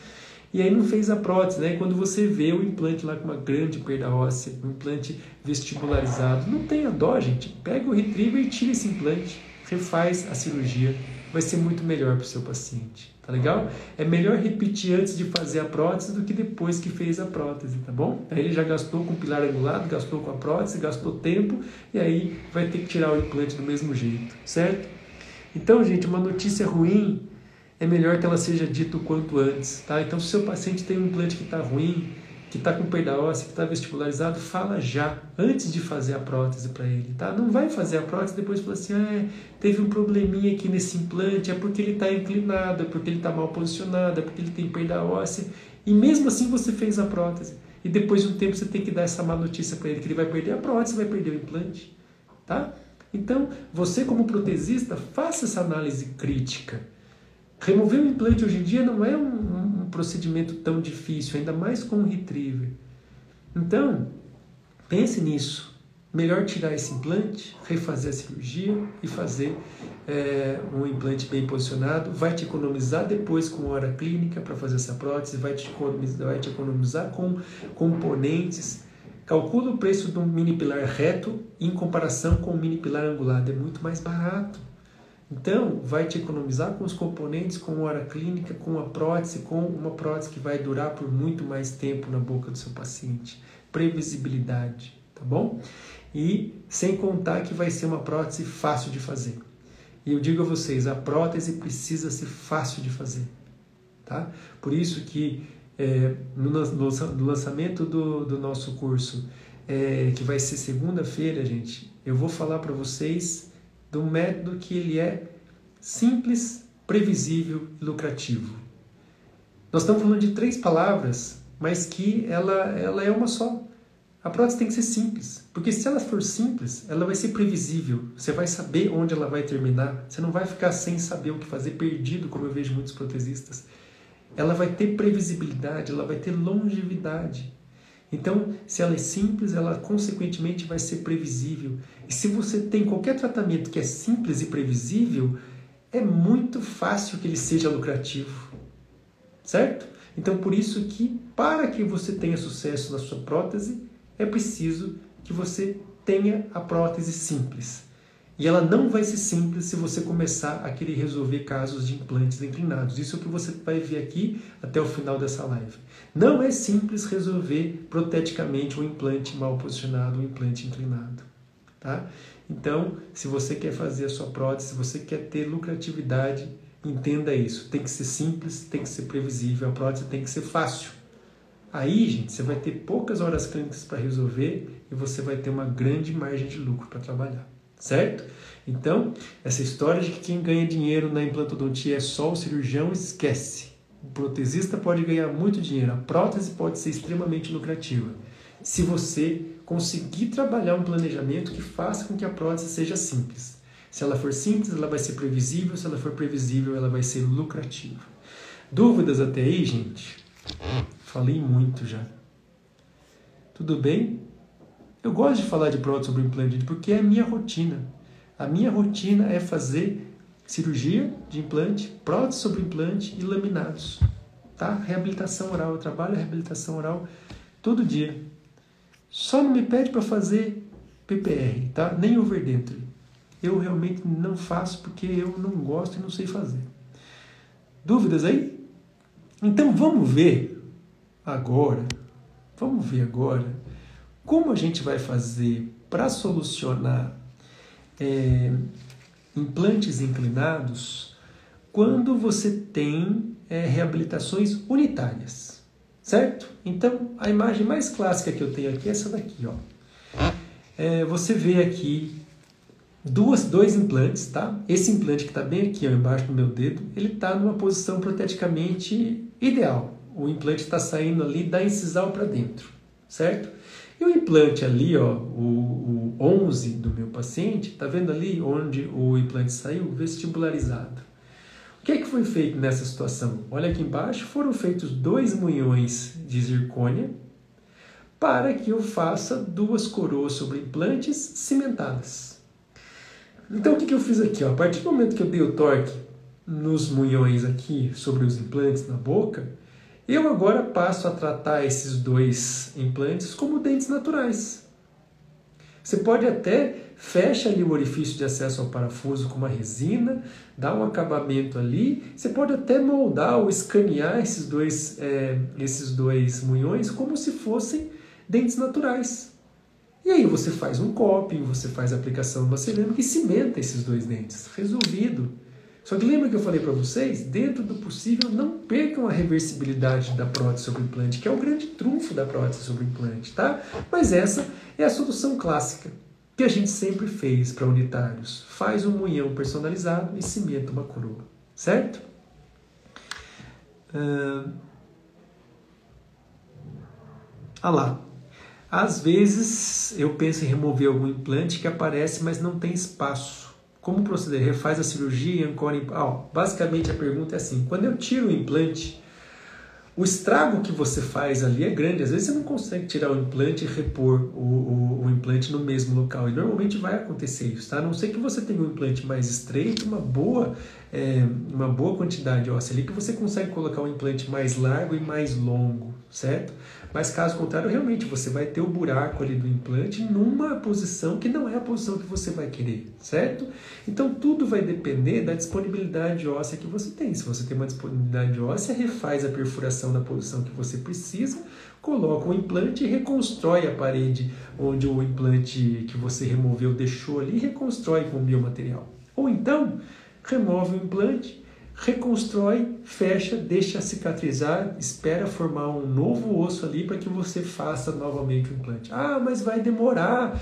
E aí não fez a prótese, né? Quando você vê o implante lá com uma grande perda óssea, um implante vestibularizado, não tenha dó, gente. Pega o retriever e tira esse implante, refaz a cirurgia, vai ser muito melhor para o seu paciente, tá legal? É melhor repetir antes de fazer a prótese do que depois que fez a prótese, tá bom? Aí ele já gastou com o pilar angulado, gastou com a prótese, gastou tempo, e aí vai ter que tirar o implante do mesmo jeito, certo? Então, gente, uma notícia ruim é melhor que ela seja dita o quanto antes, tá? Então, se o seu paciente tem um implante que está ruim, que está com perda óssea, que está vestibularizado, fala já, antes de fazer a prótese para ele, tá? Não vai fazer a prótese e depois fala assim, teve um probleminha aqui nesse implante, é porque ele está inclinado, é porque ele está mal posicionado, é porque ele tem perda óssea, e mesmo assim você fez a prótese. E depois de um tempo você tem que dar essa má notícia para ele, que ele vai perder a prótese, vai perder o implante, tá? Então, você como protesista, faça essa análise crítica. Remover um implante hoje em dia não é um procedimento tão difícil, ainda mais com um retriever. Então, pense nisso. Melhor tirar esse implante, refazer a cirurgia e fazer um implante bem posicionado. Vai te economizar depois com hora clínica para fazer essa prótese, vai te economizar com componentes. Calcula o preço de um mini pilar reto em comparação com um mini pilar angulado. É muito mais barato. Então, vai te economizar com os componentes, com hora clínica, com a prótese, com uma prótese que vai durar por muito mais tempo na boca do seu paciente. Previsibilidade, tá bom? E sem contar que vai ser uma prótese fácil de fazer. E eu digo a vocês, a prótese precisa ser fácil de fazer. Tá? Por isso que no lançamento do nosso curso, que vai ser segunda-feira, gente, eu vou falar para vocês do método que ele é simples, previsível e lucrativo. Nós estamos falando de 3 palavras, mas que ela é uma só. A prótese tem que ser simples, porque se ela for simples, ela vai ser previsível. Você vai saber onde ela vai terminar. Você não vai ficar sem saber o que fazer, perdido, como eu vejo muitos protesistas. Ela vai ter previsibilidade, ela vai ter longevidade. Então, se ela é simples, ela consequentemente vai ser previsível. E se você tem qualquer tratamento que é simples e previsível, é muito fácil que ele seja lucrativo. Certo? Então, por isso que, para que você tenha sucesso na sua prótese, é preciso que você tenha a prótese simples. E ela não vai ser simples se você começar a querer resolver casos de implantes inclinados. Isso é o que você vai ver aqui até o final dessa live. Não é simples resolver proteticamente um implante mal posicionado, um implante inclinado. Tá? Então, se você quer fazer a sua prótese, se você quer ter lucratividade, entenda isso. Tem que ser simples, tem que ser previsível, a prótese tem que ser fácil. Aí, gente, você vai ter poucas horas clínicas para resolver e você vai ter uma grande margem de lucro para trabalhar, certo? Então, essa história de que quem ganha dinheiro na implantodontia é só o cirurgião, esquece. O protesista pode ganhar muito dinheiro, a prótese pode ser extremamente lucrativa, se você conseguir trabalhar um planejamento que faça com que a prótese seja simples. Se ela for simples, ela vai ser previsível, se ela for previsível, ela vai ser lucrativa. Dúvidas até aí, gente? Falei muito já. Tudo bem? Eu gosto de falar de prótese sobre implante porque é a minha rotina. A minha rotina é fazer cirurgia de implante, prótese sobre implante e laminados. Tá? Reabilitação oral. Eu trabalho reabilitação oral todo dia. Só não me pede para fazer PPR, tá? Nem overdenture. Eu realmente não faço porque eu não gosto e não sei fazer. Dúvidas aí? Então vamos ver agora como a gente vai fazer para solucionar implantes inclinados quando você tem reabilitações unitárias, certo? Então, a imagem mais clássica que eu tenho aqui é essa daqui, ó. Você vê aqui dois implantes, tá? Esse implante que está bem aqui, ó, embaixo do meu dedo, ele está numa posição proteticamente ideal. O implante está saindo ali da incisal para dentro, certo? E o implante ali, ó, o 11 do meu paciente, tá vendo ali onde o implante saiu? Vestibularizado. O que é que foi feito nessa situação? Olha aqui embaixo, foram feitos 2 munhões de zircônia para que eu faça 2 coroas sobre implantes cimentadas. Então, o que eu fiz aqui? Ó? A partir do momento que eu dei o torque nos munhões aqui sobre os implantes na boca, eu agora passo a tratar esses 2 implantes como dentes naturais. Você pode até fecha ali o orifício de acesso ao parafuso com uma resina, dá um acabamento ali. Você pode até moldar ou escanear esses dois munhões como se fossem dentes naturais. E aí você faz um coping, você faz a aplicação do vaselâmico e cimenta esses 2 dentes. Resolvido. Só que lembra que eu falei para vocês? Dentro do possível, não percam a reversibilidade da prótese sobre implante, que é o grande trunfo da prótese sobre implante, tá? Mas essa é a solução clássica que a gente sempre fez para unitários. Faz um munhão personalizado e cimenta uma coroa, certo? Lá. Às vezes eu penso em remover algum implante que aparece, mas não tem espaço. Como proceder? Refaz a cirurgia, ancora... basicamente a pergunta é assim, quando eu tiro o implante, o estrago que você faz ali é grande. Às vezes você não consegue tirar o implante e repor o implante no mesmo local. E normalmente vai acontecer isso, tá? A não ser que você tenha um implante mais estreito, uma boa quantidade óssea ali, que você consegue colocar um implante mais largo e mais longo, certo? Mas caso contrário, realmente você vai ter o buraco ali do implante numa posição que não é a posição que você vai querer, certo? Então tudo vai depender da disponibilidade óssea que você tem. Se você tem uma disponibilidade óssea, refaz a perfuração na posição que você precisa, coloca o implante e reconstrói a parede onde o implante que você removeu deixou ali, reconstrói com o biomaterial. Ou então, remove o implante, reconstrói, fecha, deixa cicatrizar, espera formar um novo osso ali para que você faça novamente o implante. Ah, mas vai demorar.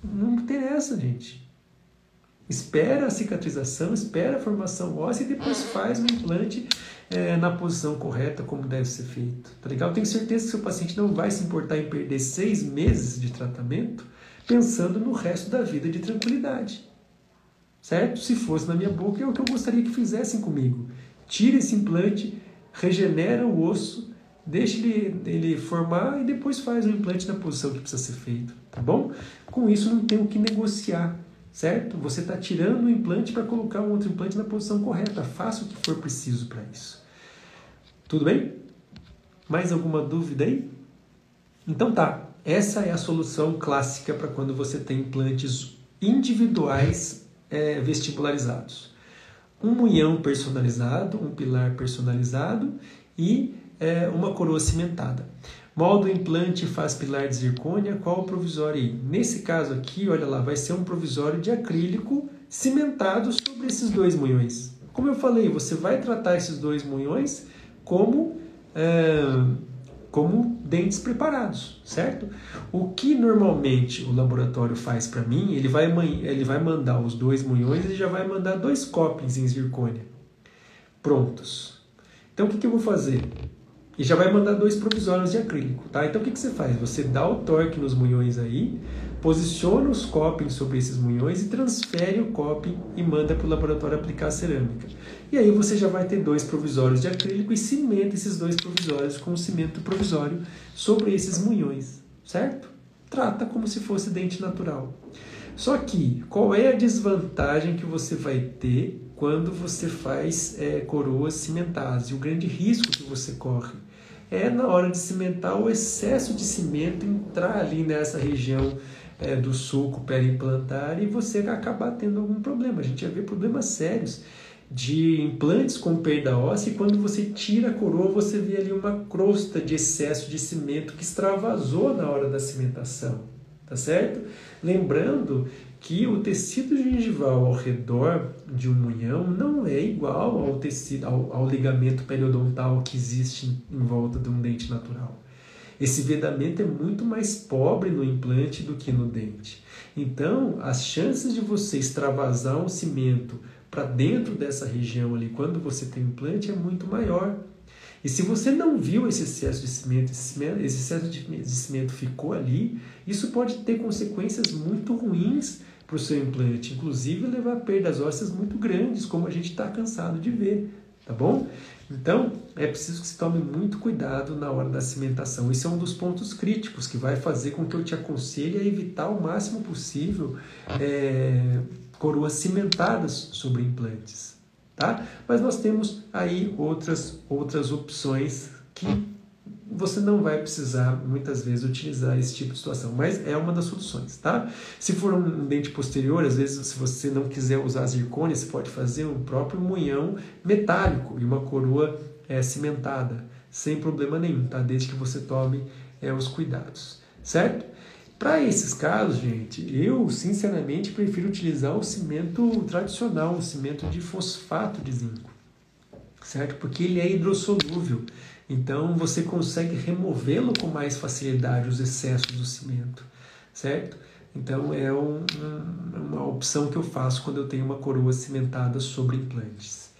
Não interessa, gente. Espera a cicatrização, espera a formação óssea e depois faz o implante na posição correta, como deve ser feito. Tá legal? Tenho certeza que seu paciente não vai se importar em perder 6 meses de tratamento pensando no resto da vida de tranquilidade. Certo? Se fosse na minha boca, é o que eu gostaria que fizessem comigo. Tira esse implante, regenera o osso, deixa ele formar e depois faz o implante na posição que precisa ser feito, tá bom? Com isso não tem o que negociar, certo? Você está tirando o implante para colocar um outro implante na posição correta. Faça o que for preciso para isso. Tudo bem? Mais alguma dúvida aí? Então tá, essa é a solução clássica para quando você tem implantes individuais vestibularizados. Um munhão personalizado, um pilar personalizado e uma coroa cimentada. Molda o implante, faz pilar de zircônia, qual o provisório aí? Nesse caso aqui, olha lá, vai ser um provisório de acrílico cimentado sobre esses 2 munhões. Como eu falei, você vai tratar esses 2 munhões como dentes preparados, certo? O que normalmente o laboratório faz para mim, ele vai mandar os 2 munhões e já vai mandar 2 copings em zircônia prontos. Então o que eu vou fazer? E já vai mandar 2 provisórios de acrílico, tá? Então o que você faz? Você dá o torque nos munhões aí, posiciona os copings sobre esses munhões e transfere o coping e manda para o laboratório aplicar a cerâmica. E aí você já vai ter 2 provisórios de acrílico e cimenta esses 2 provisórios com o cimento provisório sobre esses munhões, certo? Trata como se fosse dente natural. Só que, qual é a desvantagem que você vai ter quando você faz coroas cimentadas? E o grande risco que você corre é na hora de cimentar o excesso de cimento entrar ali nessa região do sulco periimplantar e você acabar tendo algum problema. A gente já vê problemas sérios de implantes com perda óssea e quando você tira a coroa você vê ali uma crosta de excesso de cimento que extravasou na hora da cimentação, tá certo? Lembrando que o tecido gengival ao redor de um munhão não é igual ao tecido, ao ligamento periodontal que existe em volta de um dente natural. Esse vedamento é muito mais pobre no implante do que no dente. Então, as chances de você extravasar um cimento para dentro dessa região ali, quando você tem um implante, é muito maior. E se você não viu esse excesso de cimento, esse excesso de cimento ficou ali, isso pode ter consequências muito ruins para o seu implante, inclusive levar a perdas ósseas muito grandes, como a gente está cansado de ver, tá bom? Então, é preciso que se tome muito cuidado na hora da cimentação. Esse é um dos pontos críticos que vai fazer com que eu te aconselhe a evitar o máximo possível coroas cimentadas sobre implantes, tá? Mas nós temos aí outras opções que você não vai precisar muitas vezes utilizar esse tipo de situação, mas é uma das soluções, tá? Se for um dente posterior, às vezes se você não quiser usar zircônia, você pode fazer um próprio munhão metálico e uma coroa cimentada, sem problema nenhum, tá? Desde que você tome os cuidados, certo? Para esses casos, gente, eu sinceramente prefiro utilizar o cimento tradicional, o cimento de fosfato de zinco, certo? Porque ele é hidrossolúvel, então você consegue removê-lo com mais facilidade, os excessos do cimento, certo? Então é uma opção que eu faço quando eu tenho uma coroa cimentada sobre implantes,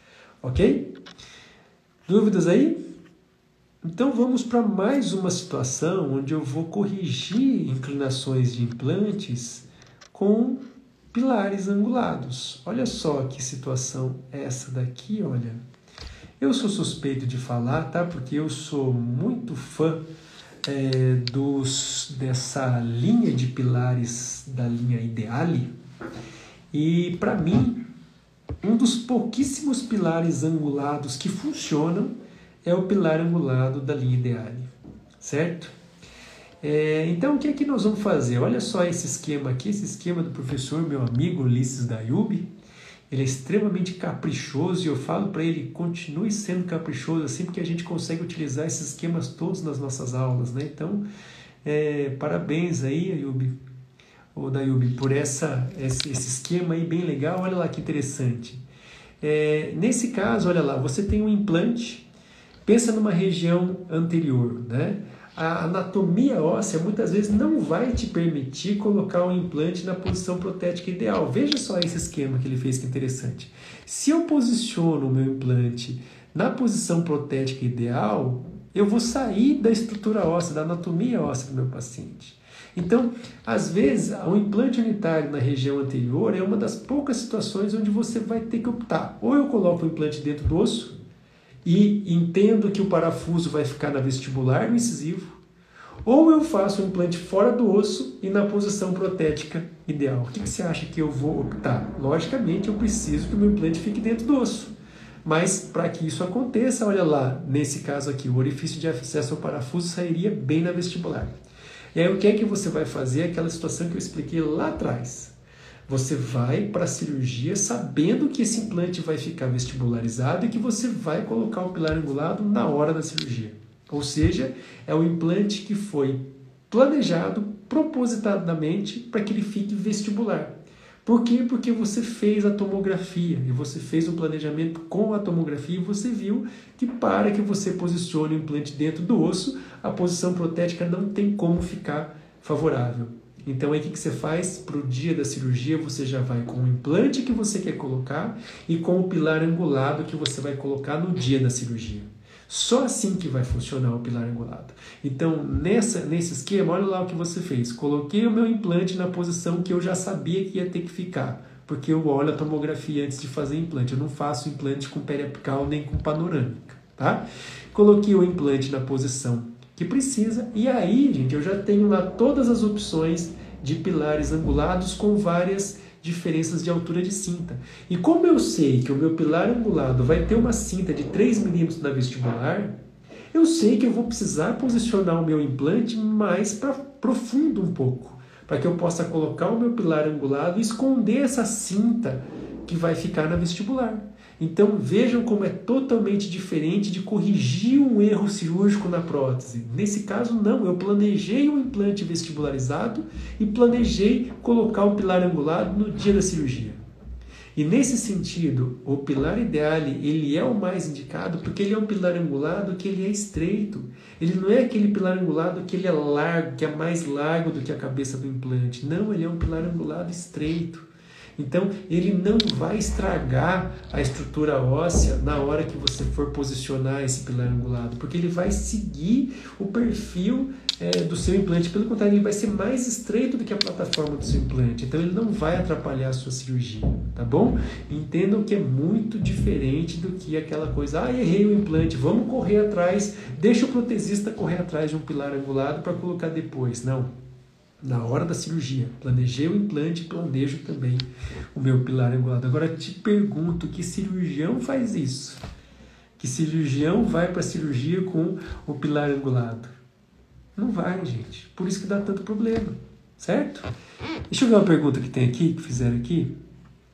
ok? Dúvidas aí? Então vamos para mais uma situação onde eu vou corrigir inclinações de implantes com pilares angulados. Olha só que situação é essa daqui, olha. Eu sou suspeito de falar, tá? Porque eu sou muito fã dessa linha de pilares da linha Ideale. E para mim, um dos pouquíssimos pilares angulados que funcionam é o pilar angulado da linha Ideale, certo? Então, o que é que nós vamos fazer? Olha só esse esquema aqui, esse esquema do professor, meu amigo Ulisses Dayub. Ele é extremamente caprichoso e eu falo para ele, continue sendo caprichoso assim, porque a gente consegue utilizar esses esquemas todos nas nossas aulas, né? Então, parabéns aí, Ayub. ô Dayubi, por esse esquema aí bem legal. Olha lá que interessante. Nesse caso, olha lá, você tem um implante, pensa numa região anterior, né? A anatomia óssea muitas vezes não vai te permitir colocar o implante na posição protética ideal. Veja só esse esquema que ele fez, que interessante. Se eu posiciono o meu implante na posição protética ideal, eu vou sair da estrutura óssea, da anatomia óssea do meu paciente. Então, às vezes, o implante unitário na região anterior é uma das poucas situações onde você vai ter que optar. Ou eu coloco o implante dentro do osso, e entendo que o parafuso vai ficar na vestibular, no incisivo, ou eu faço um implante fora do osso e na posição protética ideal. O que você acha que eu vou optar? Logicamente, eu preciso que o meu implante fique dentro do osso. Mas, para que isso aconteça, olha lá, nesse caso aqui, o orifício de acesso ao parafuso sairia bem na vestibular. E aí, o que é que você vai fazer? Aquela situação que eu expliquei lá atrás. Você vai para a cirurgia sabendo que esse implante vai ficar vestibularizado e que você vai colocar o pilar angulado na hora da cirurgia. Ou seja, é o implante que foi planejado propositadamente para que ele fique vestibular. Por quê? Porque você fez a tomografia e você fez um planejamento com a tomografia e você viu que para que você posicione o implante dentro do osso, a posição protética não tem como ficar favorável. Então, aí o que você faz? Para o dia da cirurgia, você já vai com o implante que você quer colocar e com o pilar angulado que você vai colocar no dia da cirurgia. Só assim que vai funcionar o pilar angulado. Então, nesse esquema, olha lá o que você fez. Coloquei o meu implante na posição que eu já sabia que ia ter que ficar, porque eu olho a tomografia antes de fazer implante. Eu não faço implante com periapical nem com panorâmica, tá? Coloquei o implante na posição que precisa, e aí, gente, eu já tenho lá todas as opções de pilares angulados com várias diferenças de altura de cinta. E como eu sei que o meu pilar angulado vai ter uma cinta de 3 milímetros na vestibular, eu sei que eu vou precisar posicionar o meu implante mais para profundo um pouco, para que eu possa colocar o meu pilar angulado e esconder essa cinta que vai ficar na vestibular. Então vejam como é totalmente diferente de corrigir um erro cirúrgico na prótese. Nesse caso não, eu planejei um implante vestibularizado e planejei colocar o pilar angulado no dia da cirurgia. E nesse sentido, o pilar ideale, ele é o mais indicado porque ele é um pilar angulado que ele é estreito. Ele não é aquele pilar angulado que ele é largo, que é mais largo do que a cabeça do implante. Não, ele é um pilar angulado estreito. Então, ele não vai estragar a estrutura óssea na hora que você for posicionar esse pilar angulado, porque ele vai seguir o perfil do seu implante. Pelo contrário, ele vai ser mais estreito do que a plataforma do seu implante. Então, ele não vai atrapalhar a sua cirurgia, tá bom? Entendam que é muito diferente do que aquela coisa, errei o implante, vamos correr atrás, deixa o protesista correr atrás de um pilar angulado para colocar depois. Não. Na hora da cirurgia, planejei o implante, planejo também o meu pilar angulado. Agora te pergunto, que cirurgião faz isso? Que cirurgião vai para a cirurgia com o pilar angulado? Não vai, gente. Por isso que dá tanto problema, certo? Deixa eu ver uma pergunta que tem aqui, que fizeram aqui.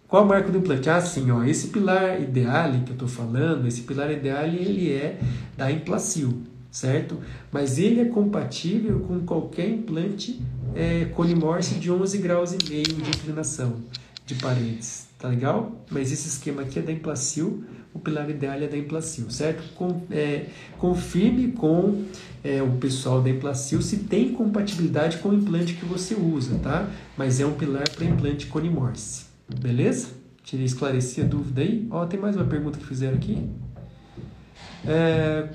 Qual a marca do implante? Ah, sim, ó, esse pilar ideale que eu estou falando, esse pilar ideale, ele é da Implacil, certo? Mas ele é compatível com qualquer implante Conimorse de 11 graus e meio de inclinação de paredes, tá legal? Mas esse esquema aqui é da Implacil, o pilar ideale é da Implacil, certo? Confirme com o pessoal da Implacil se tem compatibilidade com o implante que você usa, tá? Mas é um pilar para implante Conimorse, beleza? Esclareci a dúvida aí. Ó, tem mais uma pergunta que fizeram aqui.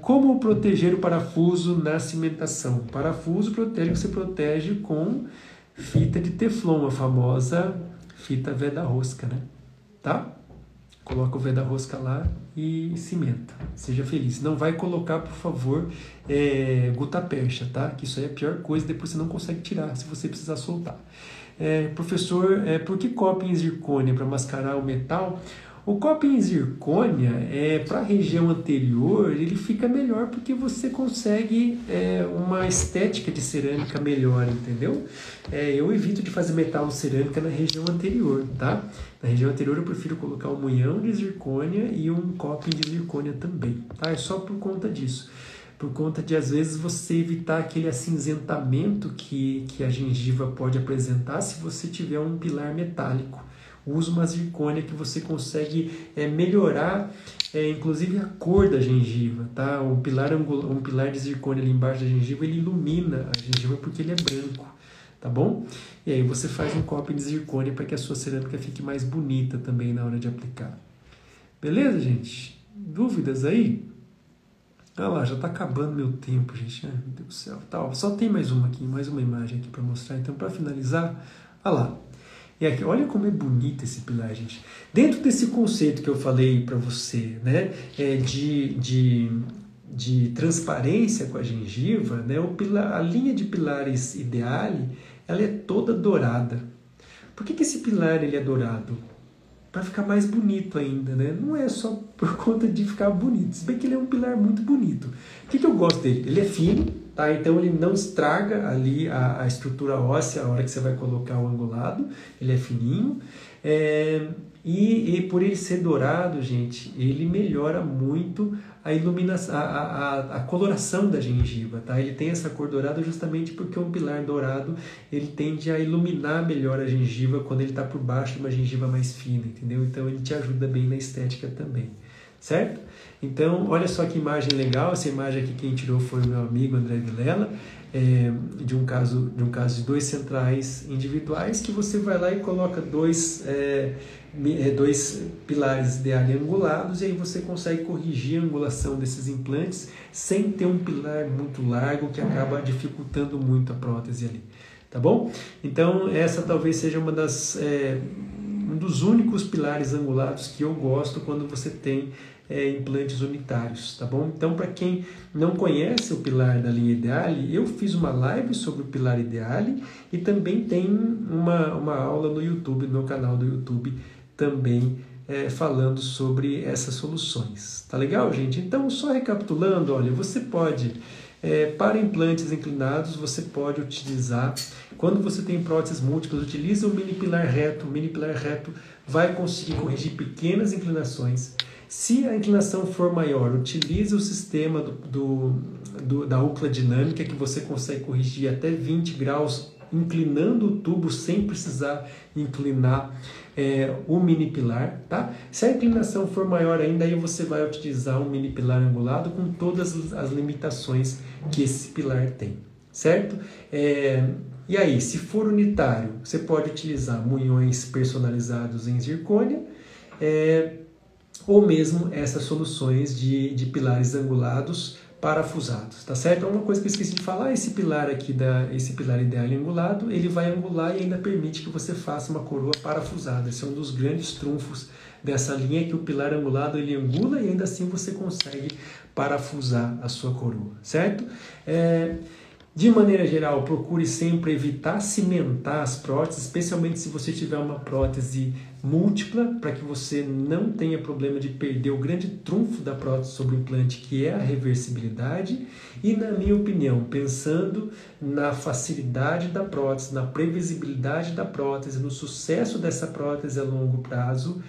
Como proteger o parafuso na cimentação? O parafuso você protege com fita de teflon, a famosa fita veda-rosca, né? Tá? Coloca o veda-rosca lá e cimenta. Seja feliz. Não vai colocar, por favor, gutta-percha, tá? Que isso aí é a pior coisa, depois você não consegue tirar se você precisar soltar. Professor, por que copa em zircônia para mascarar o metal? O copo em zircônia, para a região anterior, ele fica melhor porque você consegue uma estética de cerâmica melhor, entendeu? Eu evito de fazer metal cerâmica na região anterior, tá? Na região anterior eu prefiro colocar um munhão de zircônia e um copo de zircônia também, tá? É só por conta disso. por conta de, às vezes, você evitar aquele acinzentamento que a gengiva pode apresentar se você tiver um pilar metálico. Usa uma zircônia que você consegue melhorar, inclusive, a cor da gengiva, tá? Um pilar de zircônia ali embaixo da gengiva, ele ilumina a gengiva porque ele é branco, tá bom? E aí você faz um copo de zircônia para que a sua cerâmica fique mais bonita também na hora de aplicar. Beleza, gente? Dúvidas aí? Ah lá, já está acabando meu tempo, gente. Ai, meu Deus do céu. Tá, só tem mais uma imagem aqui para mostrar. Então, para finalizar, olha lá. E aqui, olha como é bonito esse pilar, gente. Dentro desse conceito que eu falei para você, né, de transparência com a gengiva, né, a linha de pilares Ideale, ela é toda dourada. Por que esse pilar ele é dourado? Para ficar mais bonito ainda, né? Não é só por conta de ficar bonito, se bem que ele é um pilar muito bonito. O que eu gosto dele? Ele é fino, tá? Então ele não estraga ali a estrutura óssea a hora que você vai colocar o angulado, ele é fininho. E por ele ser dourado, gente, ele melhora muito a iluminação, a coloração da gengiva, tá? Ele tem essa cor dourada justamente porque um pilar dourado ele tende a iluminar melhor a gengiva quando ele está por baixo de uma gengiva mais fina, entendeu? Então ele te ajuda bem na estética também, certo? Então, olha só que imagem legal. Essa imagem aqui quem tirou foi o meu amigo André Vilela, de um caso de 2 centrais individuais que você vai lá e coloca dois pilares Ideale angulados, e aí você consegue corrigir a angulação desses implantes sem ter um pilar muito largo que acaba dificultando muito a prótese ali, tá bom? Então essa talvez seja um dos únicos pilares angulados que eu gosto quando você tem implantes unitários, tá bom? Então, para quem não conhece o pilar da linha Ideale, eu fiz uma live sobre o pilar Ideale e também tem uma aula no YouTube, no meu canal do YouTube, também falando sobre essas soluções. Tá legal, gente? Então, só recapitulando, olha, você pode, para implantes inclinados, você pode utilizar, quando você tem próteses múltiplas, utiliza o mini pilar reto. O mini pilar reto vai conseguir corrigir pequenas inclinações. Se a inclinação for maior, utilize o sistema da UCLA dinâmica, que você consegue corrigir até 20 graus, inclinando o tubo sem precisar inclinar o mini pilar, tá? Se a inclinação for maior ainda, aí você vai utilizar um mini pilar angulado com todas as limitações que esse pilar tem, certo? E aí, se for unitário, você pode utilizar munhões personalizados em zircônia, ou mesmo essas soluções de pilares angulados parafusados, tá certo? Uma coisa que eu esqueci de falar, esse pilar aqui, esse pilar Ideale angulado, ele vai angular e ainda permite que você faça uma coroa parafusada. Esse é um dos grandes trunfos dessa linha, que o pilar angulado ele angula e ainda assim você consegue parafusar a sua coroa, certo? De maneira geral, procure sempre evitar cimentar as próteses, especialmente se você tiver uma prótese múltipla, para que você não tenha problema de perder o grande trunfo da prótese sobre o implante, que é a reversibilidade. E, na minha opinião, pensando na facilidade da prótese, na previsibilidade da prótese, no sucesso dessa prótese a longo prazo,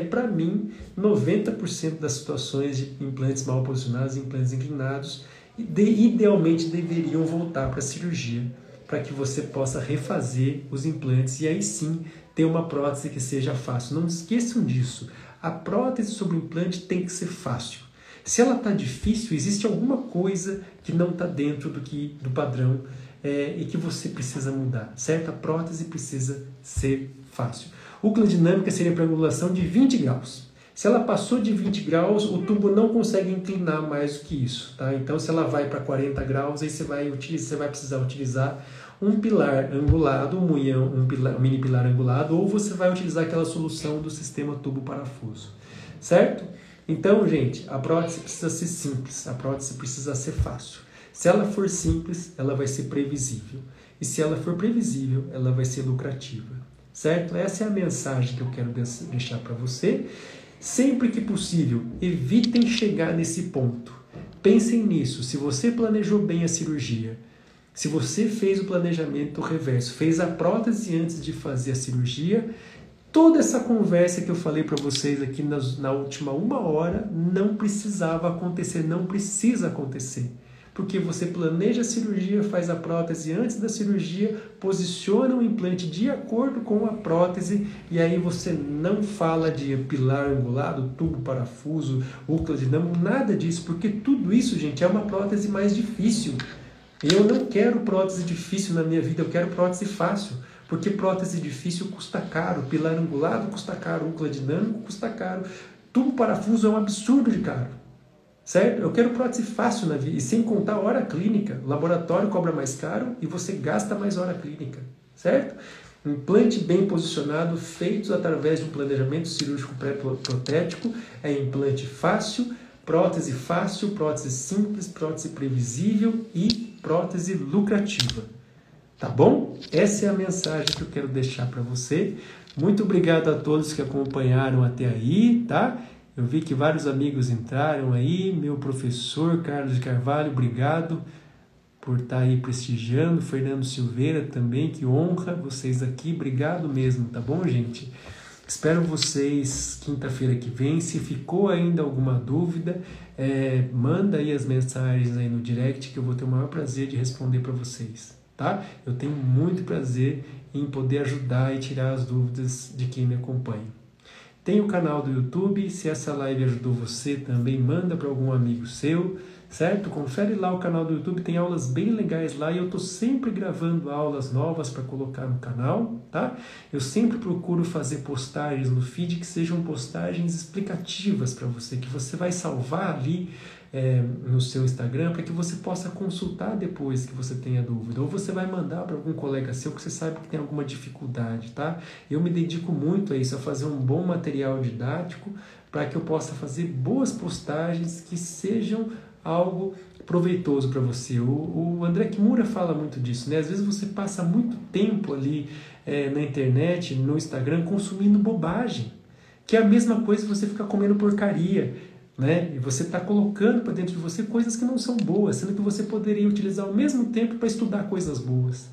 para mim, 90% das situações de implantes mal posicionados, implantes inclinados, idealmente deveriam voltar para a cirurgia, para que você possa refazer os implantes e aí sim ter uma prótese que seja fácil. Não esqueçam disso, a prótese sobre o implante tem que ser fácil. Se ela está difícil, existe alguma coisa que não está dentro do padrão e que você precisa mudar, certo? A prótese precisa ser fácil. UCLA dinâmica seria para angulação de 20 graus. Se ela passou de 20 graus, o tubo não consegue inclinar mais do que isso, tá? Então, se ela vai para 40 graus, aí você vai precisar utilizar um pilar angulado, um mini pilar angulado, ou você vai utilizar aquela solução do sistema tubo-parafuso, certo? Então, gente, a prótese precisa ser simples, a prótese precisa ser fácil. Se ela for simples, ela vai ser previsível. E se ela for previsível, ela vai ser lucrativa, certo? Essa é a mensagem que eu quero deixar para você. Sempre que possível, evitem chegar nesse ponto. Pensem nisso. Se você planejou bem a cirurgia, se você fez o planejamento reverso, fez a prótese antes de fazer a cirurgia, toda essa conversa que eu falei para vocês aqui na última 1 hora não precisava acontecer, não precisa acontecer. porque você planeja a cirurgia, faz a prótese antes da cirurgia, posiciona o implante de acordo com a prótese e aí você não fala de pilar angulado, tubo parafuso, úcula dinâmico, nada disso, porque tudo isso, gente, é uma prótese mais difícil. Eu não quero prótese difícil na minha vida, eu quero prótese fácil. Porque prótese difícil custa caro, pilar angulado custa caro, úcula dinâmico custa caro, tubo parafuso é um absurdo de caro, certo? Eu quero prótese fácil na vida, e sem contar hora clínica, o laboratório cobra mais caro e você gasta mais hora clínica, certo? Implante bem posicionado, feitos através de um planejamento cirúrgico pré-protético, é implante fácil, prótese simples, prótese previsível e prótese lucrativa. Tá bom? Essa é a mensagem que eu quero deixar para você. Muito obrigado a todos que acompanharam até aí, tá? Eu vi que vários amigos entraram aí. Meu professor Carlos de Carvalho, obrigado por estar aí prestigiando. Fernando Silveira também, que honra vocês aqui. Obrigado mesmo, tá bom, gente? Espero vocês quinta-feira que vem. Se ficou ainda alguma dúvida, manda aí as mensagens aí no direct que eu vou ter o maior prazer de responder para vocês. Tá? Eu tenho muito prazer em poder ajudar e tirar as dúvidas de quem me acompanha. Tem o canal do YouTube, se essa live ajudou você também, manda para algum amigo seu, certo? Confere lá o canal do YouTube, tem aulas bem legais lá e eu estou sempre gravando aulas novas para colocar no canal, tá? Eu sempre procuro fazer postagens no feed que sejam postagens explicativas para você, que você vai salvar ali no seu Instagram para que você possa consultar depois que você tenha dúvida, ou você vai mandar para algum colega seu que você sabe que tem alguma dificuldade, tá? Eu me dedico muito a isso, a fazer um bom material didático para que eu possa fazer boas postagens que sejam algo proveitoso para você. O André Kimura fala muito disso, né? Às vezes você passa muito tempo ali na internet, no Instagram, consumindo bobagem, que é a mesma coisa que você ficar comendo porcaria, né? E você está colocando para dentro de você coisas que não são boas, sendo que você poderia utilizar o mesmo tempo para estudar coisas boas.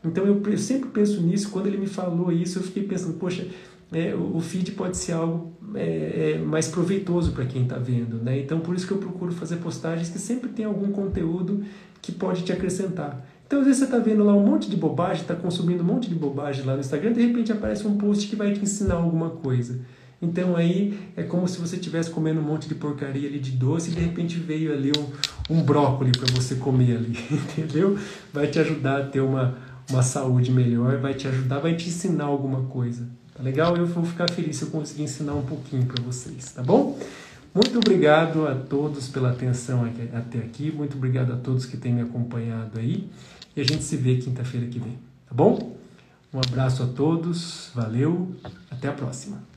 Então eu sempre penso nisso. Quando ele me falou isso, eu fiquei pensando, poxa, o feed pode ser algo mais proveitoso para quem está vendo, né? Então por isso que eu procuro fazer postagens que sempre tem algum conteúdo que pode te acrescentar. Então às vezes você está vendo lá um monte de bobagem, está consumindo um monte de bobagem lá no Instagram, de repente aparece um post que vai te ensinar alguma coisa. Então aí é como se você estivesse comendo um monte de porcaria ali de doce e de repente veio ali um brócolis para você comer ali, entendeu? Vai te ajudar a ter uma saúde melhor, vai te ajudar, vai te ensinar alguma coisa. Tá legal? Eu vou ficar feliz se eu conseguir ensinar um pouquinho para vocês, tá bom? Muito obrigado a todos pela atenção até aqui, muito obrigado a todos que têm me acompanhado aí e a gente se vê quinta-feira que vem, tá bom? Um abraço a todos, valeu, até a próxima.